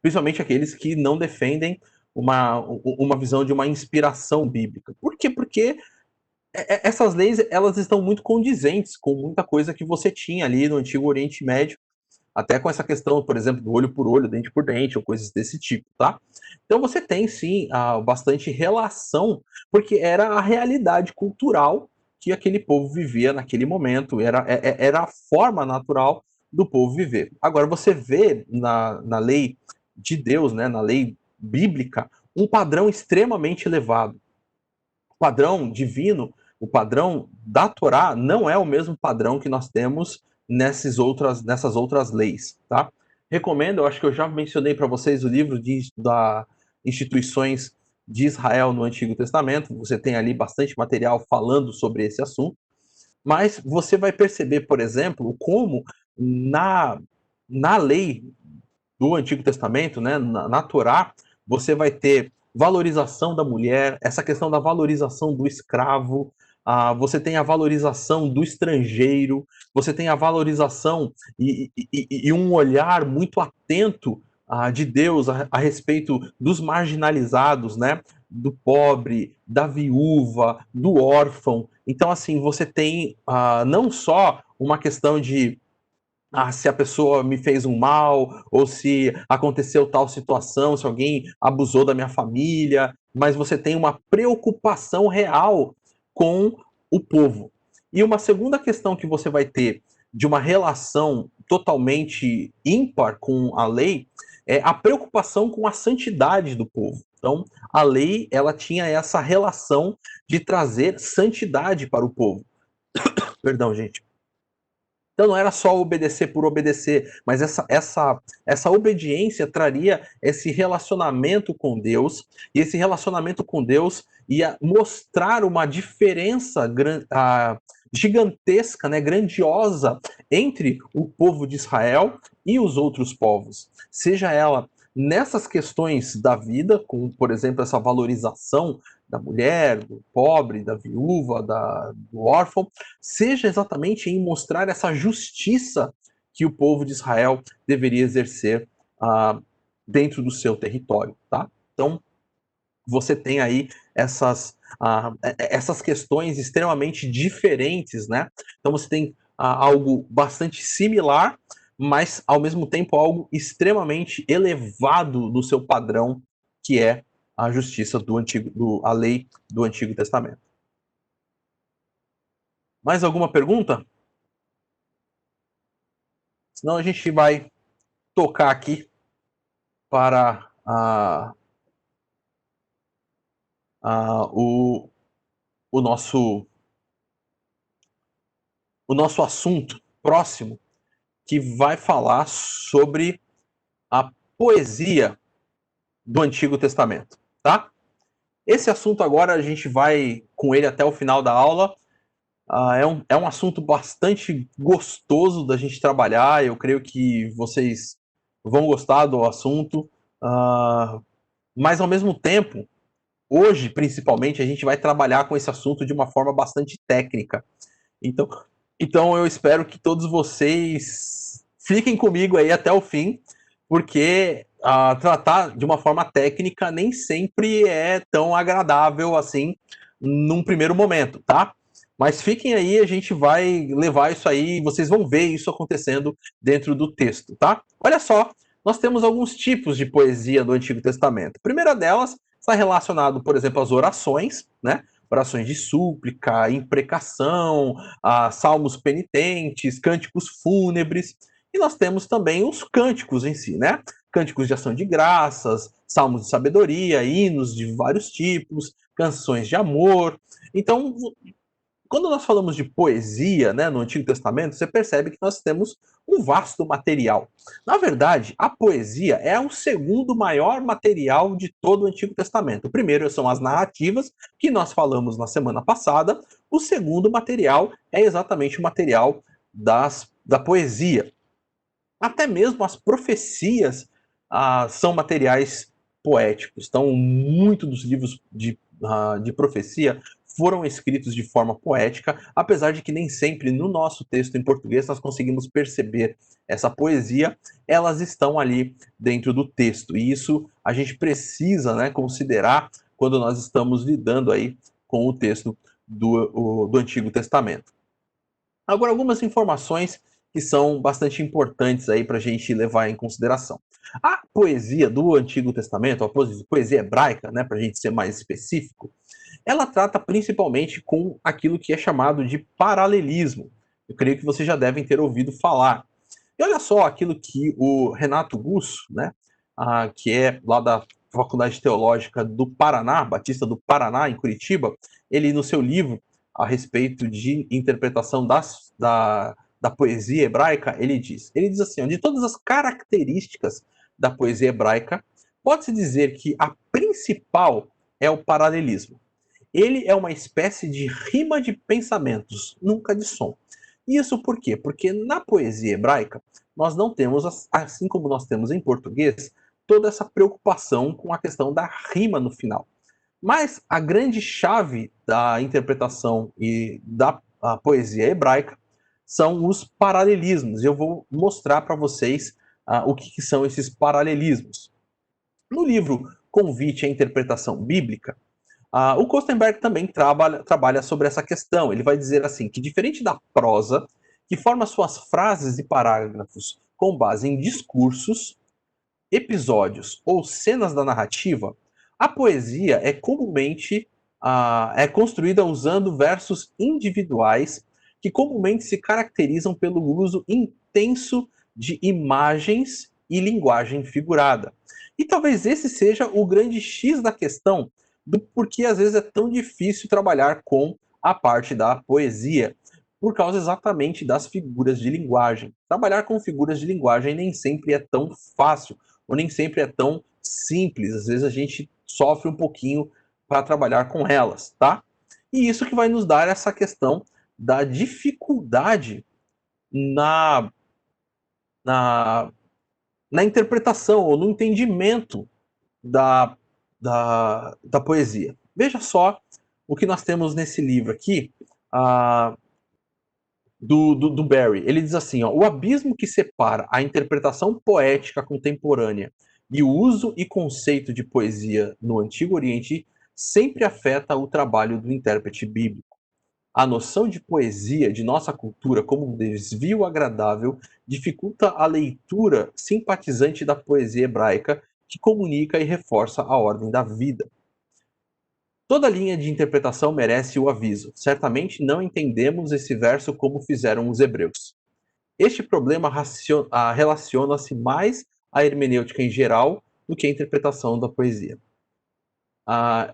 principalmente aqueles que não defendem uma visão de uma inspiração bíblica. Por quê? Porque essas leis, elas estão muito condizentes com muita coisa que você tinha ali no Antigo Oriente Médio, até com essa questão, por exemplo, do olho por olho, dente por dente, ou coisas desse tipo, tá? Então você tem, sim, bastante relação, porque era a realidade cultural que aquele povo vivia naquele momento, era a forma natural do povo viver. Agora, você vê na lei de Deus, né, na lei bíblica, um padrão extremamente elevado. O padrão divino, o padrão da Torá, não é o mesmo padrão que nós temos nessas outras leis, tá? Recomendo, eu acho que eu já mencionei para vocês o livro da Instituições de Israel no Antigo Testamento, você tem ali bastante material falando sobre esse assunto, mas você vai perceber, por exemplo, como na lei do Antigo Testamento, né, na Torá, você vai ter valorização da mulher, essa questão da valorização do escravo, você tem a valorização do estrangeiro, você tem a valorização e um olhar muito atento de Deus a respeito dos marginalizados, né? Do pobre, da viúva, do órfão. Então, assim, você tem não só uma questão de se a pessoa me fez um mal, ou se aconteceu tal situação, se alguém abusou da minha família, mas você tem uma preocupação real com o povo. E uma segunda questão que você vai ter de uma relação totalmente ímpar com a lei é a preocupação com a santidade do povo. Então, a lei, ela tinha essa relação de trazer santidade para o povo. Perdão, gente. Então não era só obedecer por obedecer, mas essa obediência traria esse relacionamento com Deus, e esse relacionamento com Deus ia mostrar uma diferença gigantesca, né, grandiosa, entre o povo de Israel e os outros povos. Seja ela nessas questões da vida, como, por exemplo, essa valorização da mulher, do pobre, da viúva, do órfão, seja exatamente em mostrar essa justiça que o povo de Israel deveria exercer dentro do seu território, tá? Então, você tem aí essas questões extremamente diferentes, né? Então, você tem algo bastante similar, mas, ao mesmo tempo, algo extremamente elevado no seu padrão, que é a justiça a lei do Antigo Testamento. Mais alguma pergunta? senão a gente vai tocar aqui para o, o, nosso, o nosso assunto próximo, que vai falar sobre a poesia do Antigo Testamento, tá? Esse assunto agora a gente vai com ele até o final da aula. É um assunto bastante gostoso da gente trabalhar. Eu creio que vocês vão gostar do assunto. Mas ao mesmo tempo, hoje principalmente, a gente vai trabalhar com esse assunto de uma forma bastante técnica. Então, então eu espero que todos vocês fiquem comigo aí até o fim, porque tratar de uma forma técnica nem sempre é tão agradável assim num primeiro momento, tá? Mas fiquem aí, a gente vai levar isso aí, vocês vão ver isso acontecendo dentro do texto, tá? Olha só, nós temos alguns tipos de poesia do Antigo Testamento. A primeira delas está relacionado, por exemplo, às orações, né? Orações de súplica, imprecação, salmos penitentes, cânticos fúnebres. E nós temos também os cânticos em si, né? Cânticos de ação de graças, salmos de sabedoria, hinos de vários tipos, canções de amor. Então, quando nós falamos de poesia, né, no Antigo Testamento, você percebe que nós temos um vasto material. Na verdade, a poesia é o segundo maior material de todo o Antigo Testamento. O primeiro são as narrativas, que nós falamos na semana passada. O segundo material é exatamente o material da poesia. Até mesmo as profecias são materiais poéticos. Então, muito dos livros de profecia foram escritos de forma poética, apesar de que nem sempre no nosso texto em português nós conseguimos perceber essa poesia, elas estão ali dentro do texto. E isso a gente precisa, né, considerar quando nós estamos lidando aí com o texto do Antigo Testamento. Agora, algumas informações que são bastante importantes aí para a gente levar em consideração. A poesia do Antigo Testamento, a poesia hebraica, né, para a gente ser mais específico, ela trata principalmente com aquilo que é chamado de paralelismo. Eu creio que vocês já devem ter ouvido falar. E olha só aquilo que o Renato Gusso, né, que é lá da Faculdade Teológica do Paraná, Batista do Paraná, em Curitiba, ele no seu livro a respeito de interpretação da poesia hebraica, ele diz assim, de todas as características da poesia hebraica, pode-se dizer que a principal é o paralelismo. Ele é uma espécie de rima de pensamentos, nunca de som. Isso por quê? Porque na poesia hebraica, nós não temos, assim como nós temos em português, toda essa preocupação com a questão da rima no final. Mas a grande chave da interpretação e da poesia hebraica são os paralelismos. Eu vou mostrar para vocês o que são esses paralelismos. No livro Convite à Interpretação Bíblica, o Kostenberg também trabalha sobre essa questão. Ele vai dizer assim, que diferente da prosa, que forma suas frases e parágrafos com base em discursos, episódios ou cenas da narrativa, a poesia é comumente é construída usando versos individuais que comumente se caracterizam pelo uso intenso de imagens e linguagem figurada. E talvez esse seja o grande X da questão do porquê às vezes é tão difícil trabalhar com a parte da poesia, por causa exatamente das figuras de linguagem. Trabalhar com figuras de linguagem nem sempre é tão fácil, ou nem sempre é tão simples. Às vezes a gente sofre um pouquinho para trabalhar com elas, tá? E isso que vai nos dar essa questão da dificuldade na, na, na interpretação ou no entendimento da poesia. Veja só o que nós temos nesse livro aqui, do Barry. Ele diz assim, ó, o abismo que separa a interpretação poética contemporânea e o uso e conceito de poesia no Antigo Oriente sempre afeta o trabalho do intérprete bíblico. A noção de poesia de nossa cultura como um desvio agradável dificulta a leitura simpatizante da poesia hebraica que comunica e reforça a ordem da vida. Toda linha de interpretação merece o aviso. Certamente não entendemos esse verso como fizeram os hebreus. Este problema relaciona-se mais à hermenêutica em geral do que à interpretação da poesia.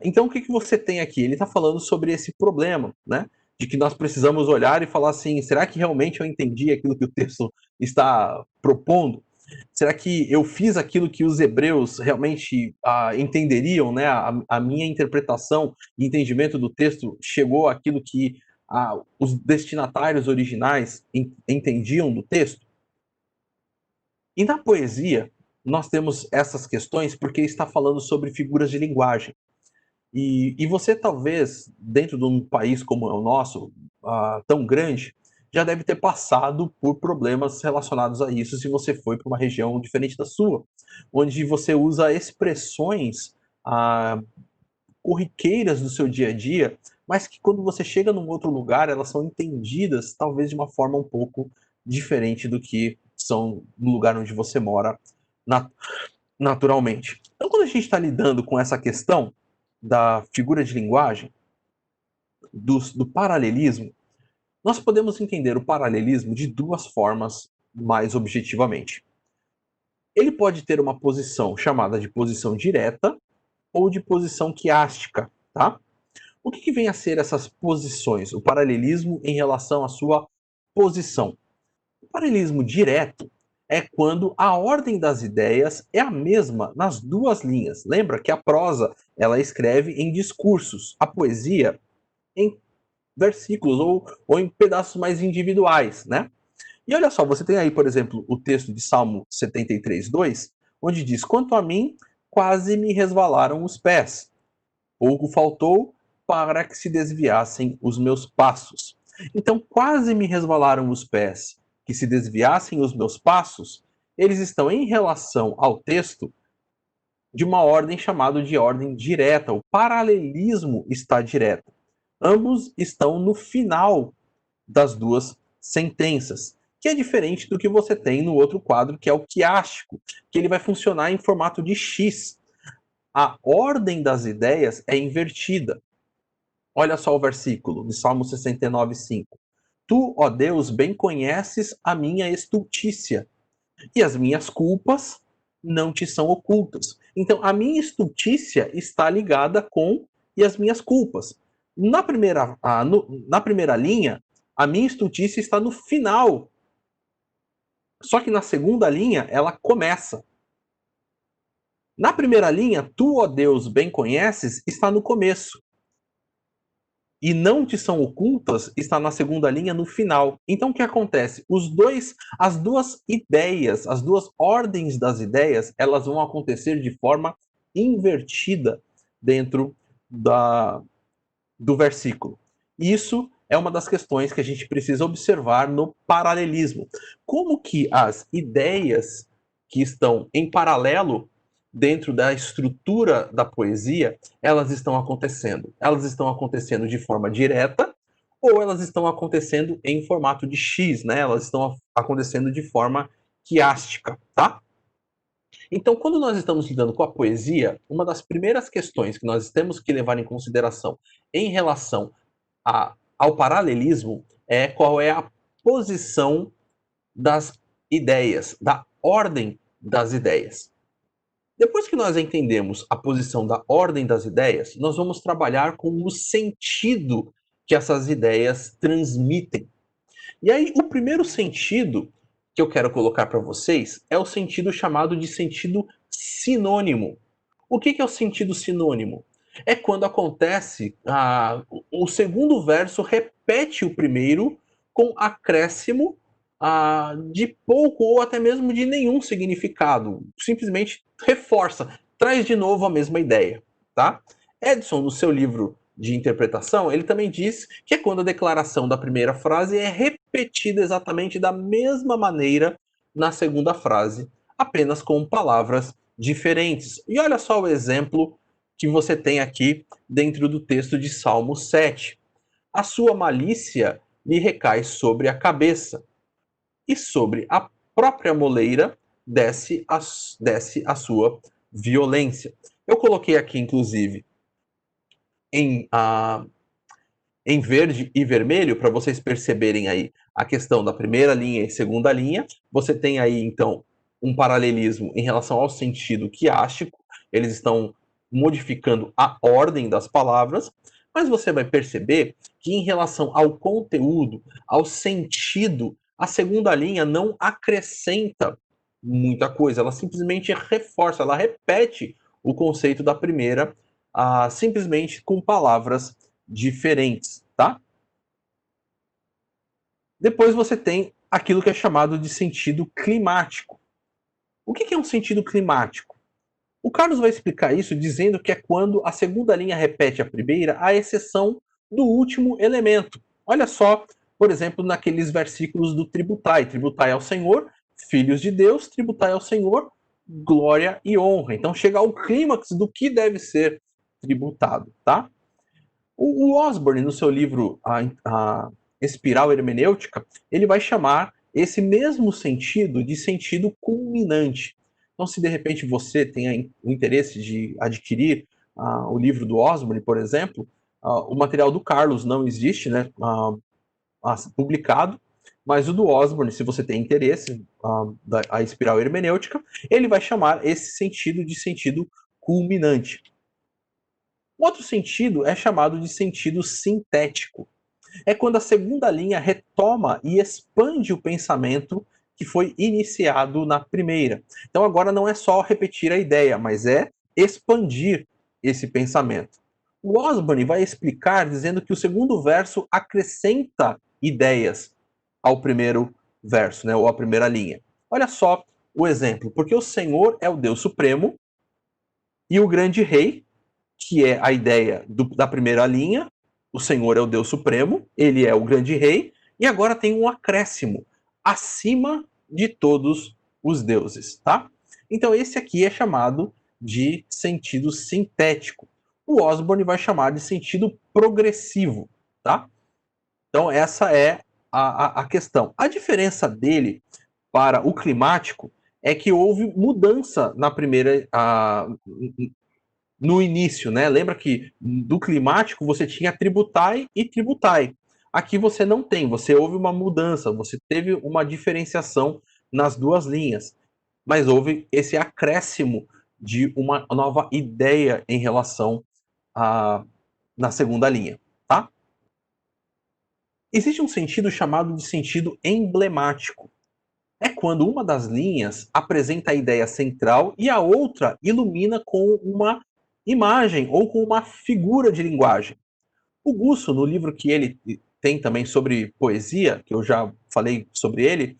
Então, o que você tem aqui? Ele está falando sobre esse problema, né? De que nós precisamos olhar e falar assim: será que realmente eu entendi aquilo que o texto está propondo? Será que eu fiz aquilo que os hebreus realmente entenderiam, né? A minha interpretação e entendimento do texto chegou àquilo que os destinatários originais entendiam do texto? E na poesia, nós temos essas questões porque está falando sobre figuras de linguagem. E você talvez, dentro de um país como é o nosso, tão grande, já deve ter passado por problemas relacionados a isso se você foi para uma região diferente da sua, onde você usa expressões ah, corriqueiras do seu dia a dia, mas que quando você chega num outro lugar, elas são entendidas talvez de uma forma um pouco diferente do que são no lugar onde você mora na- naturalmente. Então, quando a gente está lidando com essa questão da figura de linguagem, do paralelismo, nós podemos entender o paralelismo de duas formas mais objetivamente. Ele pode ter uma posição chamada de posição direta ou de posição quiástica, tá? O que vem a ser essas posições? O paralelismo em relação à sua posição. O paralelismo direto é quando a ordem das ideias é a mesma nas duas linhas. Lembra que a prosa ela escreve em discursos, a poesia em versículos ou em pedaços mais individuais, né? E olha só, você tem aí, por exemplo, o texto de Salmo 73:2, onde diz: "Quanto a mim, quase me resvalaram os pés. Pouco faltou para que se desviassem os meus passos." Então, quase me resvalaram os pés, que se desviassem os meus passos, eles estão em relação ao texto de uma ordem chamada de ordem direta. O paralelismo está direto. Ambos estão no final das duas sentenças, que é diferente do que você tem no outro quadro, que é o quiástico, que ele vai funcionar em formato de X. A ordem das ideias é invertida. Olha só o versículo de Salmo 69:5. Tu, ó Deus, bem conheces a minha estultícia, e as minhas culpas não te são ocultas. Então, a minha estultícia está ligada com e as minhas culpas. Na primeira linha, a minha estultícia está no final. Só que na segunda linha, ela começa. Na primeira linha, tu, ó Deus, bem conheces, está no começo. E não te são ocultas está na segunda linha no final. Então o que acontece? As duas ideias, as duas ordens das ideias, elas vão acontecer de forma invertida dentro da, do versículo. Isso é uma das questões que a gente precisa observar no paralelismo. Como que as ideias que estão em paralelo dentro da estrutura da poesia, elas estão acontecendo? Elas estão acontecendo de forma direta ou elas estão acontecendo em formato de X, né? Elas estão acontecendo de forma quiástica, tá? Então, quando nós estamos lidando com a poesia, uma das primeiras questões que nós temos que levar em consideração em relação ao paralelismo é qual é a posição das ideias, da ordem das ideias. Depois que nós entendemos a posição da ordem das ideias, nós vamos trabalhar com o sentido que essas ideias transmitem. E aí, o primeiro sentido que eu quero colocar para vocês é o sentido chamado de sentido sinônimo. O que é o sentido sinônimo? É quando acontece o segundo verso repete o primeiro com acréscimo de pouco ou até mesmo de nenhum significado. Simplesmente reforça, traz de novo a mesma ideia. Tá? Edson, no seu livro de interpretação, ele também diz que é quando a declaração da primeira frase é repetida exatamente da mesma maneira na segunda frase, apenas com palavras diferentes. E olha só o exemplo que você tem aqui dentro do texto de Salmo 7. A sua malícia lhe recai sobre a cabeça, e sobre a própria moleira desce a sua violência. Eu coloquei aqui, inclusive, em em verde e vermelho, para vocês perceberem aí a questão da primeira linha e segunda linha. Você tem aí, então, um paralelismo em relação ao sentido quiástico, eles estão modificando a ordem das palavras, mas você vai perceber que em relação ao conteúdo, ao sentido, a segunda linha não acrescenta muita coisa, ela simplesmente reforça, ela repete o conceito da primeira, simplesmente com palavras diferentes, tá? Depois você tem aquilo que é chamado de sentido climático. O que é um sentido climático? O Carlos vai explicar isso dizendo que é quando a segunda linha repete a primeira, à exceção do último elemento. Olha só, por exemplo, naqueles versículos do tributai: tributai ao Senhor, filhos de Deus, tributai ao Senhor, glória e honra. Então chega ao clímax do que deve ser tributado, tá? O Osborne, no seu livro a Espiral Hermenêutica, ele vai chamar esse mesmo sentido de sentido culminante. Então, se de repente você tem o interesse de adquirir o livro do Osborne, por exemplo, o material do Carlos não existe, né, publicado, mas o do Osborne, se você tem interesse, a Espiral Hermenêutica, ele vai chamar esse sentido de sentido culminante. Outro sentido é chamado de sentido sintético. É quando a segunda linha retoma e expande o pensamento que foi iniciado na primeira. Então agora não é só repetir a ideia, mas é expandir esse pensamento. O Osborne vai explicar dizendo que o segundo verso acrescenta ideias ao primeiro verso, né, ou à primeira linha. Olha só o exemplo: porque o Senhor é o Deus Supremo e o grande rei, que é a ideia da primeira linha. O Senhor é o Deus Supremo, ele é o grande rei, e agora tem um acréscimo: acima de todos os deuses, tá? Então esse aqui é chamado de sentido sintético. O Osborne vai chamar de sentido progressivo, tá? Então essa é a questão. A diferença dele para o climático é que houve mudança na primeira, no início, né? Lembra que do climático você tinha tributai e tributai. Aqui você não tem, você houve uma mudança, você teve uma diferenciação nas duas linhas, mas houve esse acréscimo de uma nova ideia em relação a na segunda linha, tá? Existe um sentido chamado de sentido emblemático. É quando uma das linhas apresenta a ideia central e a outra ilumina com uma imagem ou com uma figura de linguagem. O Gusso, no livro que ele tem também sobre poesia, que eu já falei sobre ele,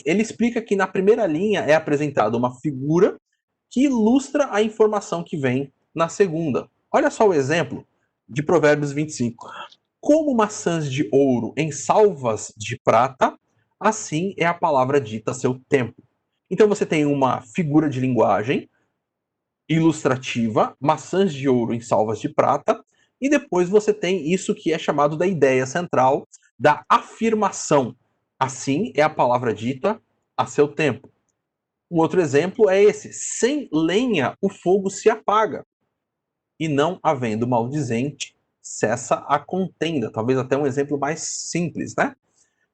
ele explica que na primeira linha é apresentada uma figura que ilustra a informação que vem na segunda. Olha só o exemplo de Provérbios 25. Como maçãs de ouro em salvas de prata, assim é a palavra dita a seu tempo. Então você tem uma figura de linguagem ilustrativa, maçãs de ouro em salvas de prata, e depois você tem isso que é chamado da ideia central, da afirmação. Assim é a palavra dita a seu tempo. Um outro exemplo é esse: sem lenha o fogo se apaga, e não havendo maldizente, cessa a contenda. Talvez até um exemplo mais simples, né?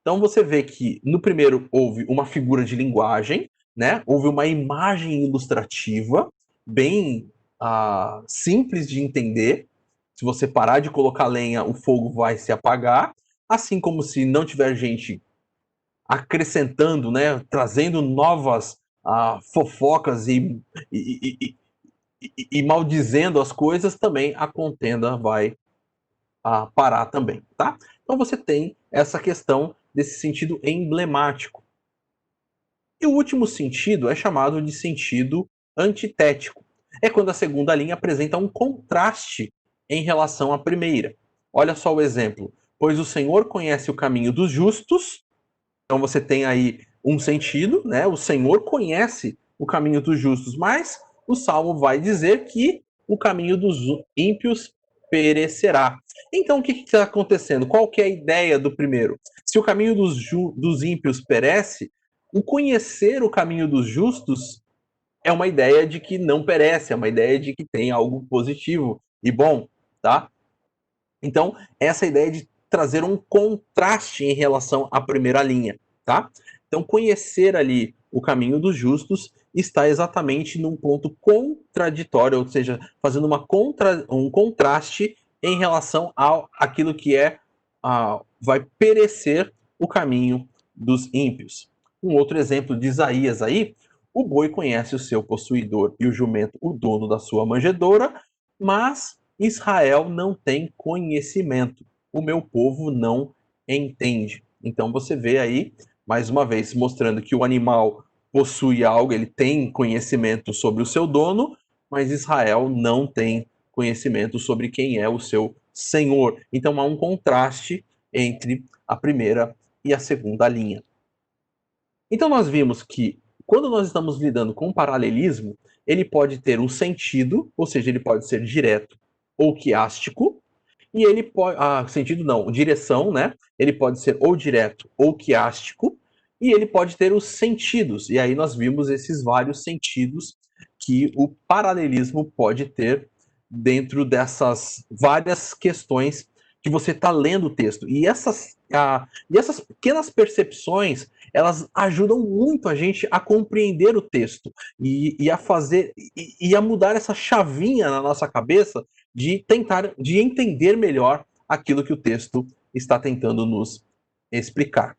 Então você vê que no primeiro houve uma figura de linguagem, né? Houve uma imagem ilustrativa, bem simples de entender. Se você parar de colocar lenha, o fogo vai se apagar. Assim como se não tiver gente acrescentando, né? Trazendo novas fofocas e maldizendo as coisas, também a contenda vai parar também, tá? Então você tem essa questão desse sentido emblemático. E o último sentido é chamado de sentido antitético. É quando a segunda linha apresenta um contraste em relação à primeira. Olha só o exemplo: pois o Senhor conhece o caminho dos justos. Então você tem aí um sentido, né? O Senhor conhece o caminho dos justos, mas o Salmo vai dizer que o caminho dos ímpios perecerá. Então o que está acontecendo? Qual que é a ideia do primeiro? Se o caminho dos ímpios perece, o conhecer o caminho dos justos é uma ideia de que não perece, é uma ideia de que tem algo positivo e bom, tá? Então, essa ideia de trazer um contraste em relação à primeira linha, tá? Então, conhecer ali o caminho dos justos está exatamente num ponto contraditório, ou seja, fazendo um contraste em relação ao aquilo que vai perecer o caminho dos ímpios. Um outro exemplo de Isaías aí: o boi conhece o seu possuidor e o jumento o dono da sua manjedoura, mas Israel não tem conhecimento, o meu povo não entende. Então você vê aí, mais uma vez, mostrando que o animal possui algo, ele tem conhecimento sobre o seu dono, mas Israel não tem conhecimento sobre quem é o seu senhor. Então há um contraste entre a primeira e a segunda linha. Então nós vimos que quando nós estamos lidando com paralelismo, ele pode ter um sentido, ou seja, ele pode ser direto ou quiástico, e ele pode. Sentido não, direção, né? Ele pode ser ou direto ou quiástico, e ele pode ter os sentidos. E aí nós vimos esses vários sentidos que o paralelismo pode ter dentro dessas várias questões que você está lendo o texto. E essas pequenas percepções, elas ajudam muito a gente a compreender o texto e a fazer e a mudar essa chavinha na nossa cabeça de entender melhor aquilo que o texto está tentando nos explicar.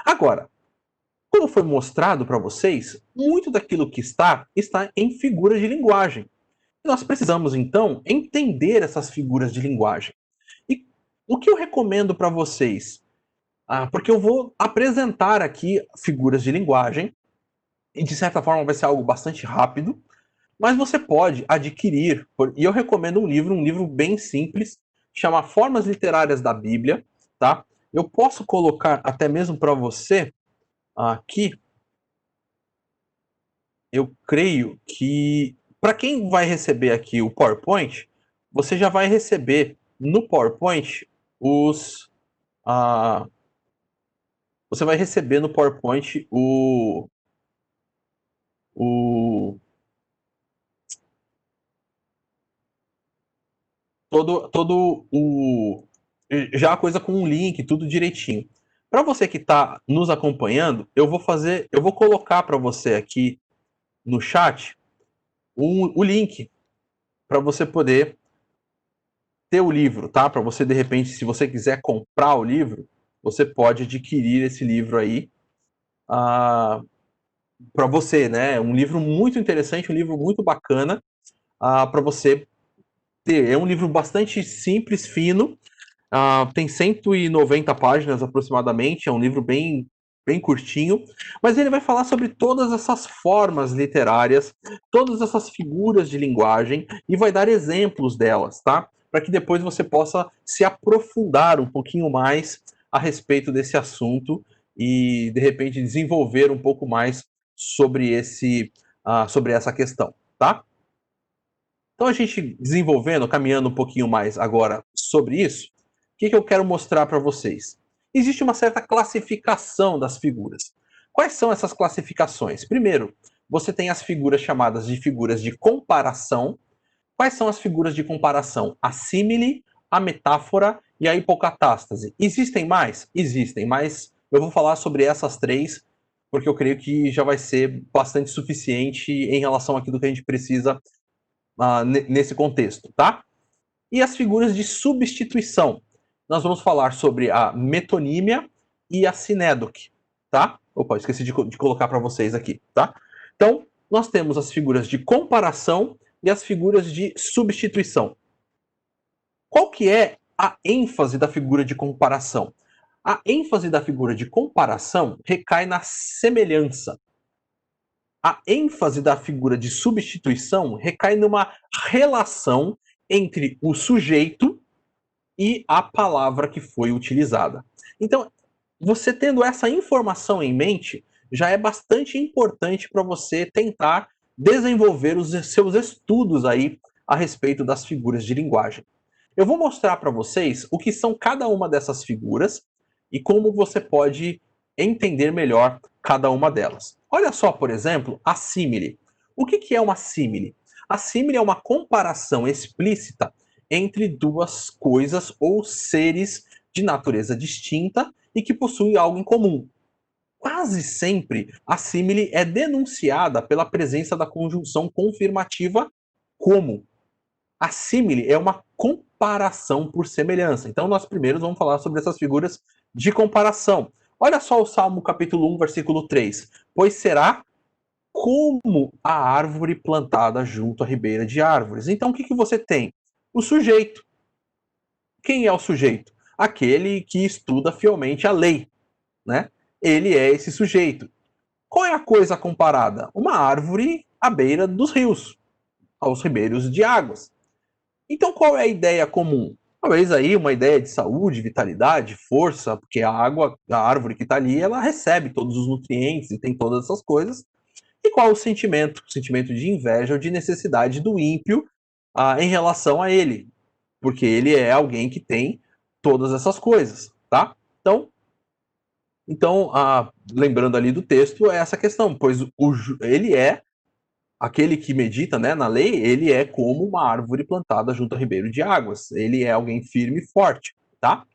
Agora, como foi mostrado para vocês, muito daquilo que está em figuras de linguagem. Nós precisamos, então, entender essas figuras de linguagem. E o que eu recomendo para vocês? Porque eu vou apresentar aqui figuras de linguagem, e de certa forma vai ser algo bastante rápido, mas você pode adquirir, e eu recomendo um livro bem simples, chama Formas Literárias da Bíblia, tá? Eu posso colocar até mesmo para você aqui, eu creio que para quem vai receber aqui o PowerPoint, você já vai receber no PowerPoint os. ah, você vai receber no PowerPoint o todo o já a coisa com um link, tudo direitinho. Para você que está nos acompanhando, eu vou colocar para você aqui no chat o link para você poder ter o livro, tá? Para você de repente, se você quiser comprar o livro, você pode adquirir esse livro aí para você, né? Um livro muito interessante, um livro muito bacana para você ter. É um livro bastante simples, fino. Tem 190 páginas aproximadamente, é um livro bem curtinho, mas ele vai falar sobre todas essas formas literárias, todas essas figuras de linguagem e vai dar exemplos delas, tá? Para que depois você possa se aprofundar um pouquinho mais a respeito desse assunto e de repente desenvolver um pouco mais sobre essa questão, tá? Então, a gente desenvolvendo, caminhando um pouquinho mais agora sobre isso, o que eu quero mostrar para vocês? Existe uma certa classificação das figuras. Quais são essas classificações? Primeiro, você tem as figuras chamadas de figuras de comparação. Quais são as figuras de comparação? A símile, a metáfora e a hipocatástase. Existem mais? Existem, mas eu vou falar sobre essas três, porque eu creio que já vai ser bastante suficiente em relação àquilo que a gente precisa nesse contexto, tá? E as figuras de substituição. Nós vamos falar sobre a metonímia e a sinédoque, tá? Opa, esqueci de colocar para vocês aqui, tá? Então, nós temos as figuras de comparação e as figuras de substituição. Qual que é a ênfase da figura de comparação? A ênfase da figura de comparação recai na semelhança. A ênfase da figura de substituição recai numa relação entre o sujeito e a palavra que foi utilizada. Então, você tendo essa informação em mente, já é bastante importante para você tentar desenvolver os seus estudos aí a respeito das figuras de linguagem. Eu vou mostrar para vocês o que são cada uma dessas figuras e como você pode entender melhor cada uma delas. Olha só, por exemplo, a símile. O que é uma símile? A símile é uma comparação explícita entre duas coisas ou seres de natureza distinta e que possuem algo em comum. Quase sempre, a símile é denunciada pela presença da conjunção confirmativa como. A símile é uma comparação por semelhança. Então, nós primeiros vamos falar sobre essas figuras de comparação. Olha só o Salmo capítulo 1, versículo 3. Pois será como a árvore plantada junto à ribeira de árvores. Então, o que você tem? O sujeito. Quem é o sujeito? Aquele que estuda fielmente a lei, né? Ele é esse sujeito. Qual é a coisa comparada? Uma árvore à beira dos rios, aos ribeiros de águas. Então, qual é a ideia comum? Talvez aí uma ideia de saúde, vitalidade, força, porque a água, a árvore que está ali, ela recebe todos os nutrientes e tem todas essas coisas. E qual o sentimento? O sentimento de inveja ou de necessidade do ímpio em relação a ele, porque ele é alguém que tem todas essas coisas, tá? Então, lembrando ali do texto, é essa questão, pois ele é aquele que medita, né, na lei, ele é como uma árvore plantada junto a ribeiro de águas. Ele é alguém firme e forte, tá?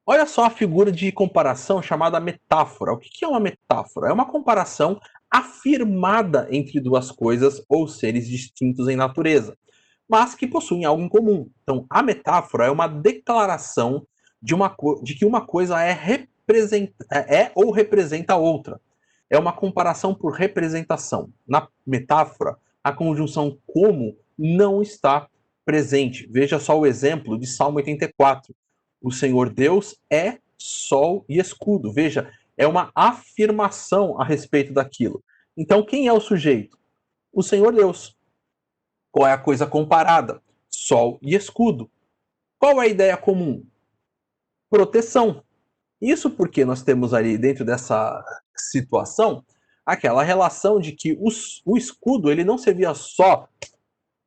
Olha só a figura de comparação chamada metáfora. O que é uma metáfora? É uma comparação afirmada entre duas coisas ou seres distintos em natureza, mas que possuem algo em comum. Então, a metáfora é uma declaração de que uma coisa é ou representa a outra. É uma comparação por representação. Na metáfora, a conjunção como não está presente. Veja só o exemplo de Salmo 84. O Senhor Deus é sol e escudo. Veja, é uma afirmação a respeito daquilo. Então, quem é o sujeito? O Senhor Deus. Qual é a coisa comparada? Sol e escudo. Qual é a ideia comum? Proteção. Isso porque nós temos ali dentro dessa situação aquela relação de que o escudo ele não servia só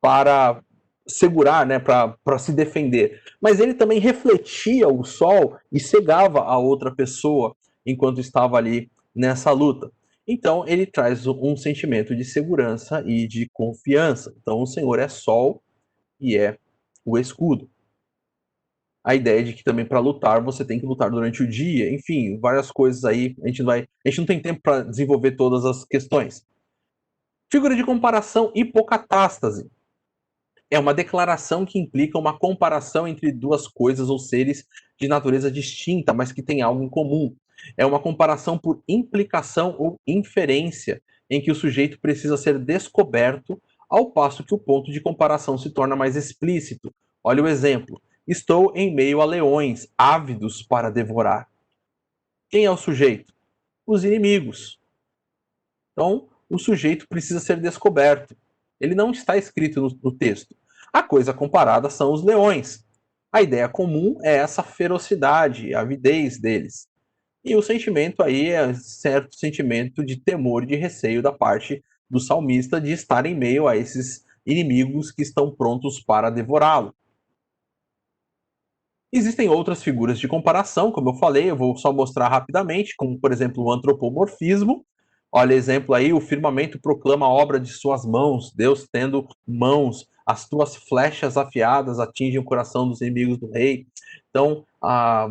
para segurar, né, para se defender, mas ele também refletia o sol e cegava a outra pessoa enquanto estava ali nessa luta. Então ele traz um sentimento de segurança e de confiança. Então o Senhor é sol e é o escudo. A ideia de que também para lutar você tem que lutar durante o dia, enfim, várias coisas aí, a gente não tem tempo para desenvolver todas as questões. Figura de comparação hipocatástase. É uma declaração que implica uma comparação entre duas coisas ou seres de natureza distinta, mas que têm algo em comum. É uma comparação por implicação ou inferência, em que o sujeito precisa ser descoberto, ao passo que o ponto de comparação se torna mais explícito. Olha o exemplo. Estou em meio a leões, ávidos para devorar. Quem é o sujeito? Os inimigos. Então, o sujeito precisa ser descoberto. Ele não está escrito no texto. A coisa comparada são os leões. A ideia comum é essa ferocidade, a avidez deles. E o sentimento aí é certo sentimento de temor e de receio da parte do salmista de estar em meio a esses inimigos que estão prontos para devorá-lo. Existem outras figuras de comparação, como eu falei, eu vou só mostrar rapidamente, como por exemplo o antropomorfismo. Olha, exemplo aí, o firmamento proclama a obra de suas mãos, Deus tendo mãos, as tuas flechas afiadas atingem o coração dos inimigos do rei. Então,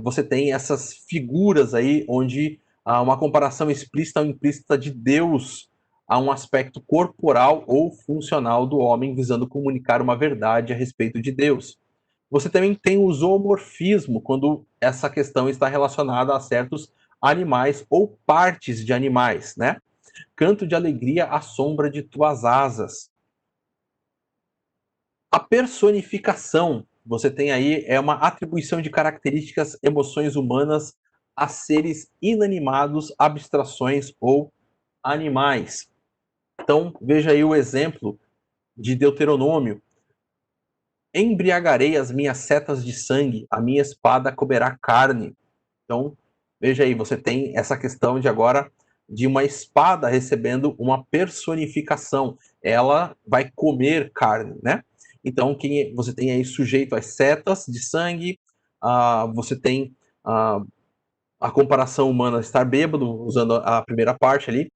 você tem essas figuras aí onde há uma comparação explícita ou implícita de Deus a um aspecto corporal ou funcional do homem, visando comunicar uma verdade a respeito de Deus. Você também tem o zoomorfismo, quando essa questão está relacionada a certos animais ou partes de animais, né? Canto de alegria à sombra de tuas asas. A personificação, você tem aí, é uma atribuição de características, emoções humanas a seres inanimados, abstrações ou animais. Então, veja aí o exemplo de Deuteronômio. Embriagarei as minhas setas de sangue, a minha espada comerá carne. Então, veja aí, você tem essa questão de agora de uma espada recebendo uma personificação. Ela vai comer carne, né? Então, você tem aí sujeito às setas de sangue, você tem a comparação humana estar bêbado, usando a primeira parte ali.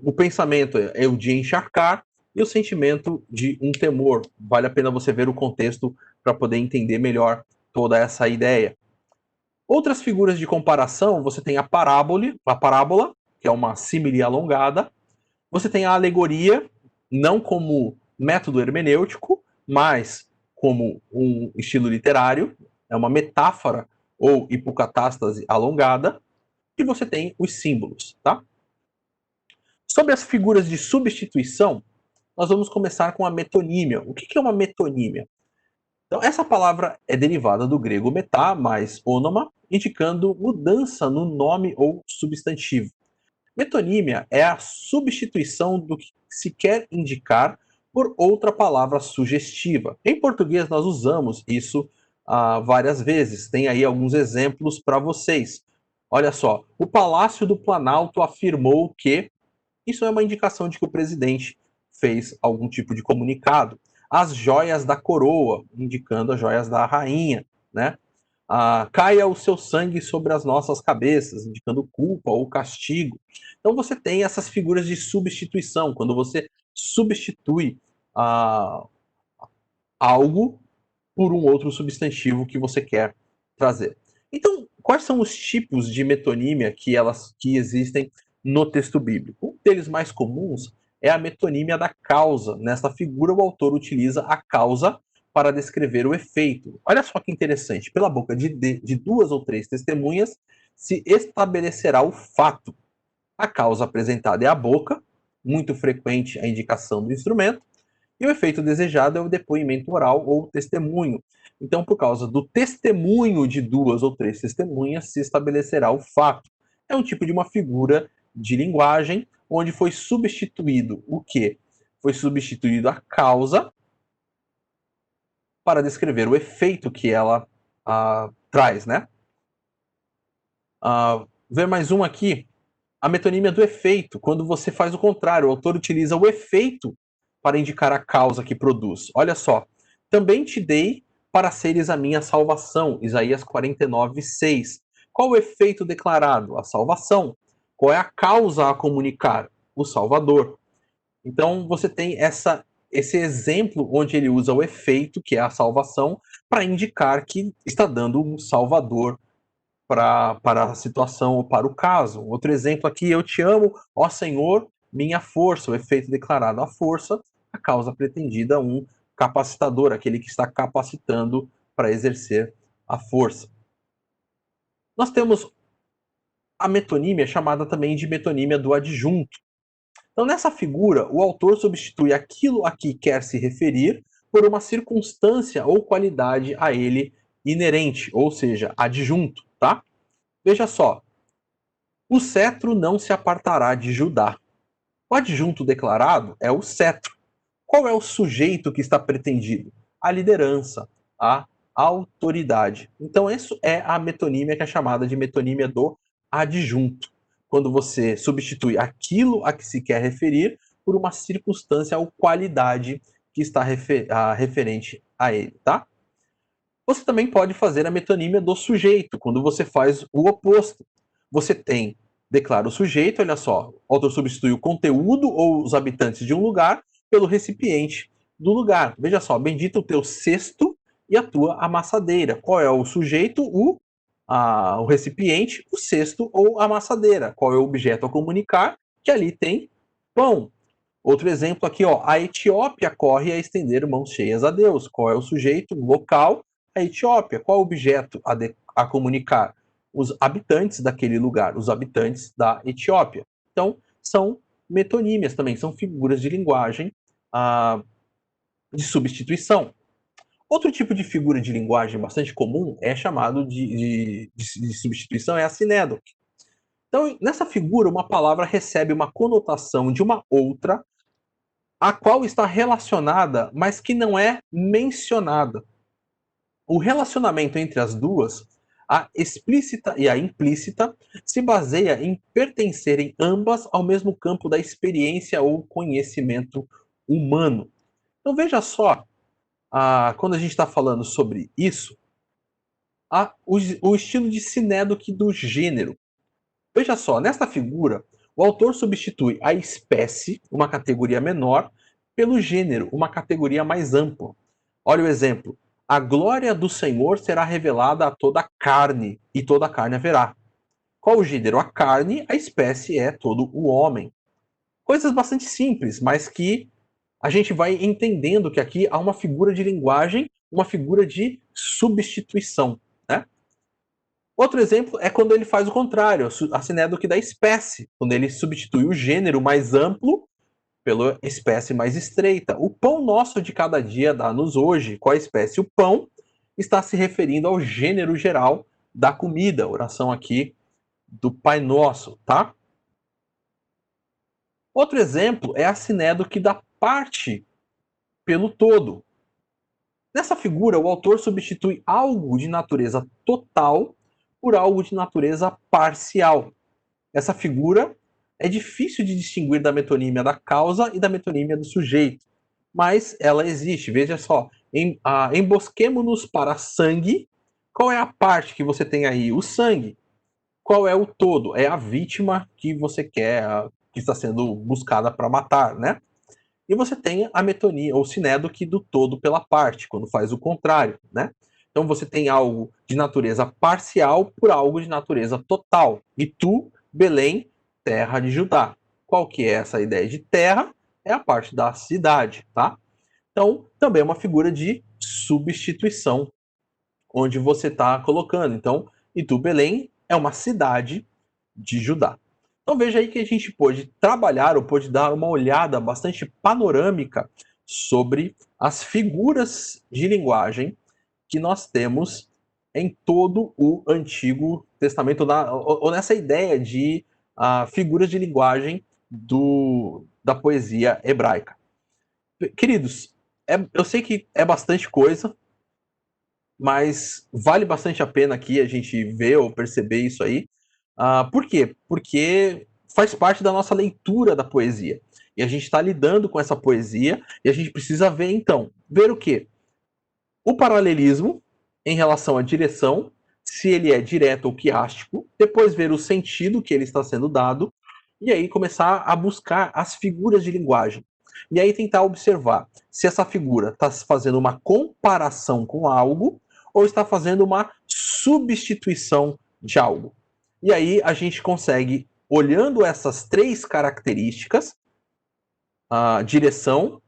O pensamento é o de encharcar, e o sentimento de um temor. Vale a pena você ver o contexto para poder entender melhor toda essa ideia. Outras figuras de comparação, você tem a parábola, que é uma símile alongada. Você tem a alegoria, não como método hermenêutico, mas como um estilo literário, é uma metáfora ou hipocatástase alongada. E você tem os símbolos, tá? Sobre as figuras de substituição, nós vamos começar com a metonímia. O que é uma metonímia? Então, essa palavra é derivada do grego metá, mais ônoma, indicando mudança no nome ou substantivo. Metonímia é a substituição do que se quer indicar por outra palavra sugestiva. Em português, nós usamos isso várias vezes. Tem aí alguns exemplos para vocês. Olha só, o Palácio do Planalto afirmou que isso é uma indicação de que o presidente fez algum tipo de comunicado. As joias da coroa, indicando as joias da rainha, né? Caia o seu sangue sobre as nossas cabeças, indicando culpa ou castigo. Então você tem essas figuras de substituição, quando você substitui algo por um outro substantivo que você quer trazer. Então, quais são os tipos de metonímia que existem no texto bíblico? Um deles mais comuns é a metonímia da causa. Nesta figura, o autor utiliza a causa para descrever o efeito. Olha só que interessante. Pela boca de duas ou três testemunhas se estabelecerá o fato. A causa apresentada é a boca, muito frequente a indicação do instrumento, e o efeito desejado é o depoimento oral ou testemunho. Então, por causa do testemunho de duas ou três testemunhas, se estabelecerá o fato. É um tipo de uma figura de linguagem onde foi substituído o quê? Foi substituído a causa para descrever o efeito que ela traz, né? Ver mais um aqui. A metonímia do efeito, quando você faz o contrário, o autor utiliza o efeito para indicar a causa que produz. Olha só. Também te dei para seres a minha salvação. Isaías 49:6. Qual o efeito declarado? A salvação. Qual é a causa a comunicar? O Salvador. Então você tem esse exemplo onde ele usa o efeito, que é a salvação, para indicar que está dando um Salvador para a situação ou para o caso. Outro exemplo aqui, eu te amo, ó Senhor, minha força, o efeito declarado, a força, a causa pretendida, um capacitador, aquele que está capacitando para exercer a força. Nós temos a metonímia, chamada também de metonímia do adjunto. Então, nessa figura, o autor substitui aquilo a que quer se referir por uma circunstância ou qualidade a ele inerente, ou seja, adjunto, tá? Veja só, o cetro não se apartará de Judá. O adjunto declarado é o cetro. Qual é o sujeito que está pretendido? A liderança, a autoridade. Então, isso é a metonímia que é chamada de metonímia do adjunto. Quando você substitui aquilo a que se quer referir por uma circunstância ou qualidade que está referente a ele, tá? Você também pode fazer a metonímia do sujeito, quando você faz o oposto. Você declara o sujeito, olha só, o autor substitui o conteúdo ou os habitantes de um lugar pelo recipiente do lugar. Veja só, bendito o teu cesto e a tua amassadeira. Qual é o sujeito? O recipiente, o cesto ou a amassadeira. Qual é o objeto a comunicar? Que ali tem pão. Outro exemplo aqui, ó, a Etiópia corre a estender mãos cheias a Deus. Qual é o sujeito local? A Etiópia. Qual é o objeto a comunicar? Os habitantes daquele lugar, os habitantes da Etiópia. Então, são metonímias também, são figuras de linguagem de substituição. Outro tipo de figura de linguagem bastante comum é chamado de substituição, é a sinédoque. Então, nessa figura, uma palavra recebe uma conotação de uma outra, a qual está relacionada, mas que não é mencionada. O relacionamento entre as duas, a explícita e a implícita, se baseia em pertencerem ambas ao mesmo campo da experiência ou conhecimento humano. Então veja só, quando a gente está falando sobre isso, o estilo de sinédoque do gênero. Veja só, nesta figura, o autor substitui a espécie, uma categoria menor, pelo gênero, uma categoria mais ampla. Olha o exemplo. A glória do Senhor será revelada a toda a carne, e toda a carne haverá. Qual o gênero? A carne, a espécie é todo o homem. Coisas bastante simples, mas que a gente vai entendendo que aqui há uma figura de linguagem, uma figura de substituição, né? Outro exemplo é quando ele faz o contrário, a sinédoque da espécie, quando ele substitui o gênero mais amplo pela espécie mais estreita. O pão nosso de cada dia dá-nos hoje. Qual a espécie? O pão está se referindo ao gênero geral da comida. Oração aqui do Pai Nosso, tá? Outro exemplo é a sinédoque da parte pelo todo. Nessa figura, o autor substitui algo de natureza total por algo de natureza parcial. Essa figura é difícil de distinguir da metonímia da causa e da metonímia do sujeito, mas ela existe. Veja só, embosquemo-nos para sangue. Qual é a parte que você tem aí? O sangue. Qual é o todo? É a vítima que você quer, que está sendo buscada para matar, né? E você tem a metonia, ou sinédoque do todo pela parte, quando faz o contrário, né? Então você tem algo de natureza parcial por algo de natureza total. E tu, Belém, terra de Judá. Qual que é essa ideia de terra? É a parte da cidade, tá? Então, também é uma figura de substituição, onde você está colocando. Então, e tu, Belém, é uma cidade de Judá. Então veja aí que a gente pôde trabalhar ou pôde dar uma olhada bastante panorâmica sobre as figuras de linguagem que nós temos em todo o Antigo Testamento, ou nessa ideia de figuras de linguagem da poesia hebraica. Queridos, eu sei que é bastante coisa, mas vale bastante a pena aqui a gente ver ou perceber isso aí. Por quê? Porque faz parte da nossa leitura da poesia. E a gente está lidando com essa poesia e a gente precisa ver, então, ver o quê? O paralelismo em relação à direção, se ele é direto ou quiástico, depois ver o sentido que ele está sendo dado, e aí começar a buscar as figuras de linguagem. E aí tentar observar se essa figura está fazendo uma comparação com algo ou está fazendo uma substituição de algo. E aí a gente consegue, olhando essas três características, a direção,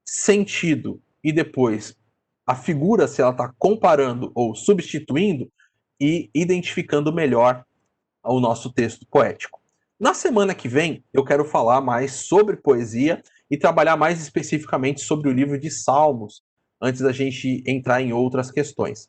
sentido e depois a figura, se ela está comparando ou substituindo, e identificando melhor o nosso texto poético. Na semana que vem, eu quero falar mais sobre poesia e trabalhar mais especificamente sobre o livro de Salmos, antes da gente entrar em outras questões.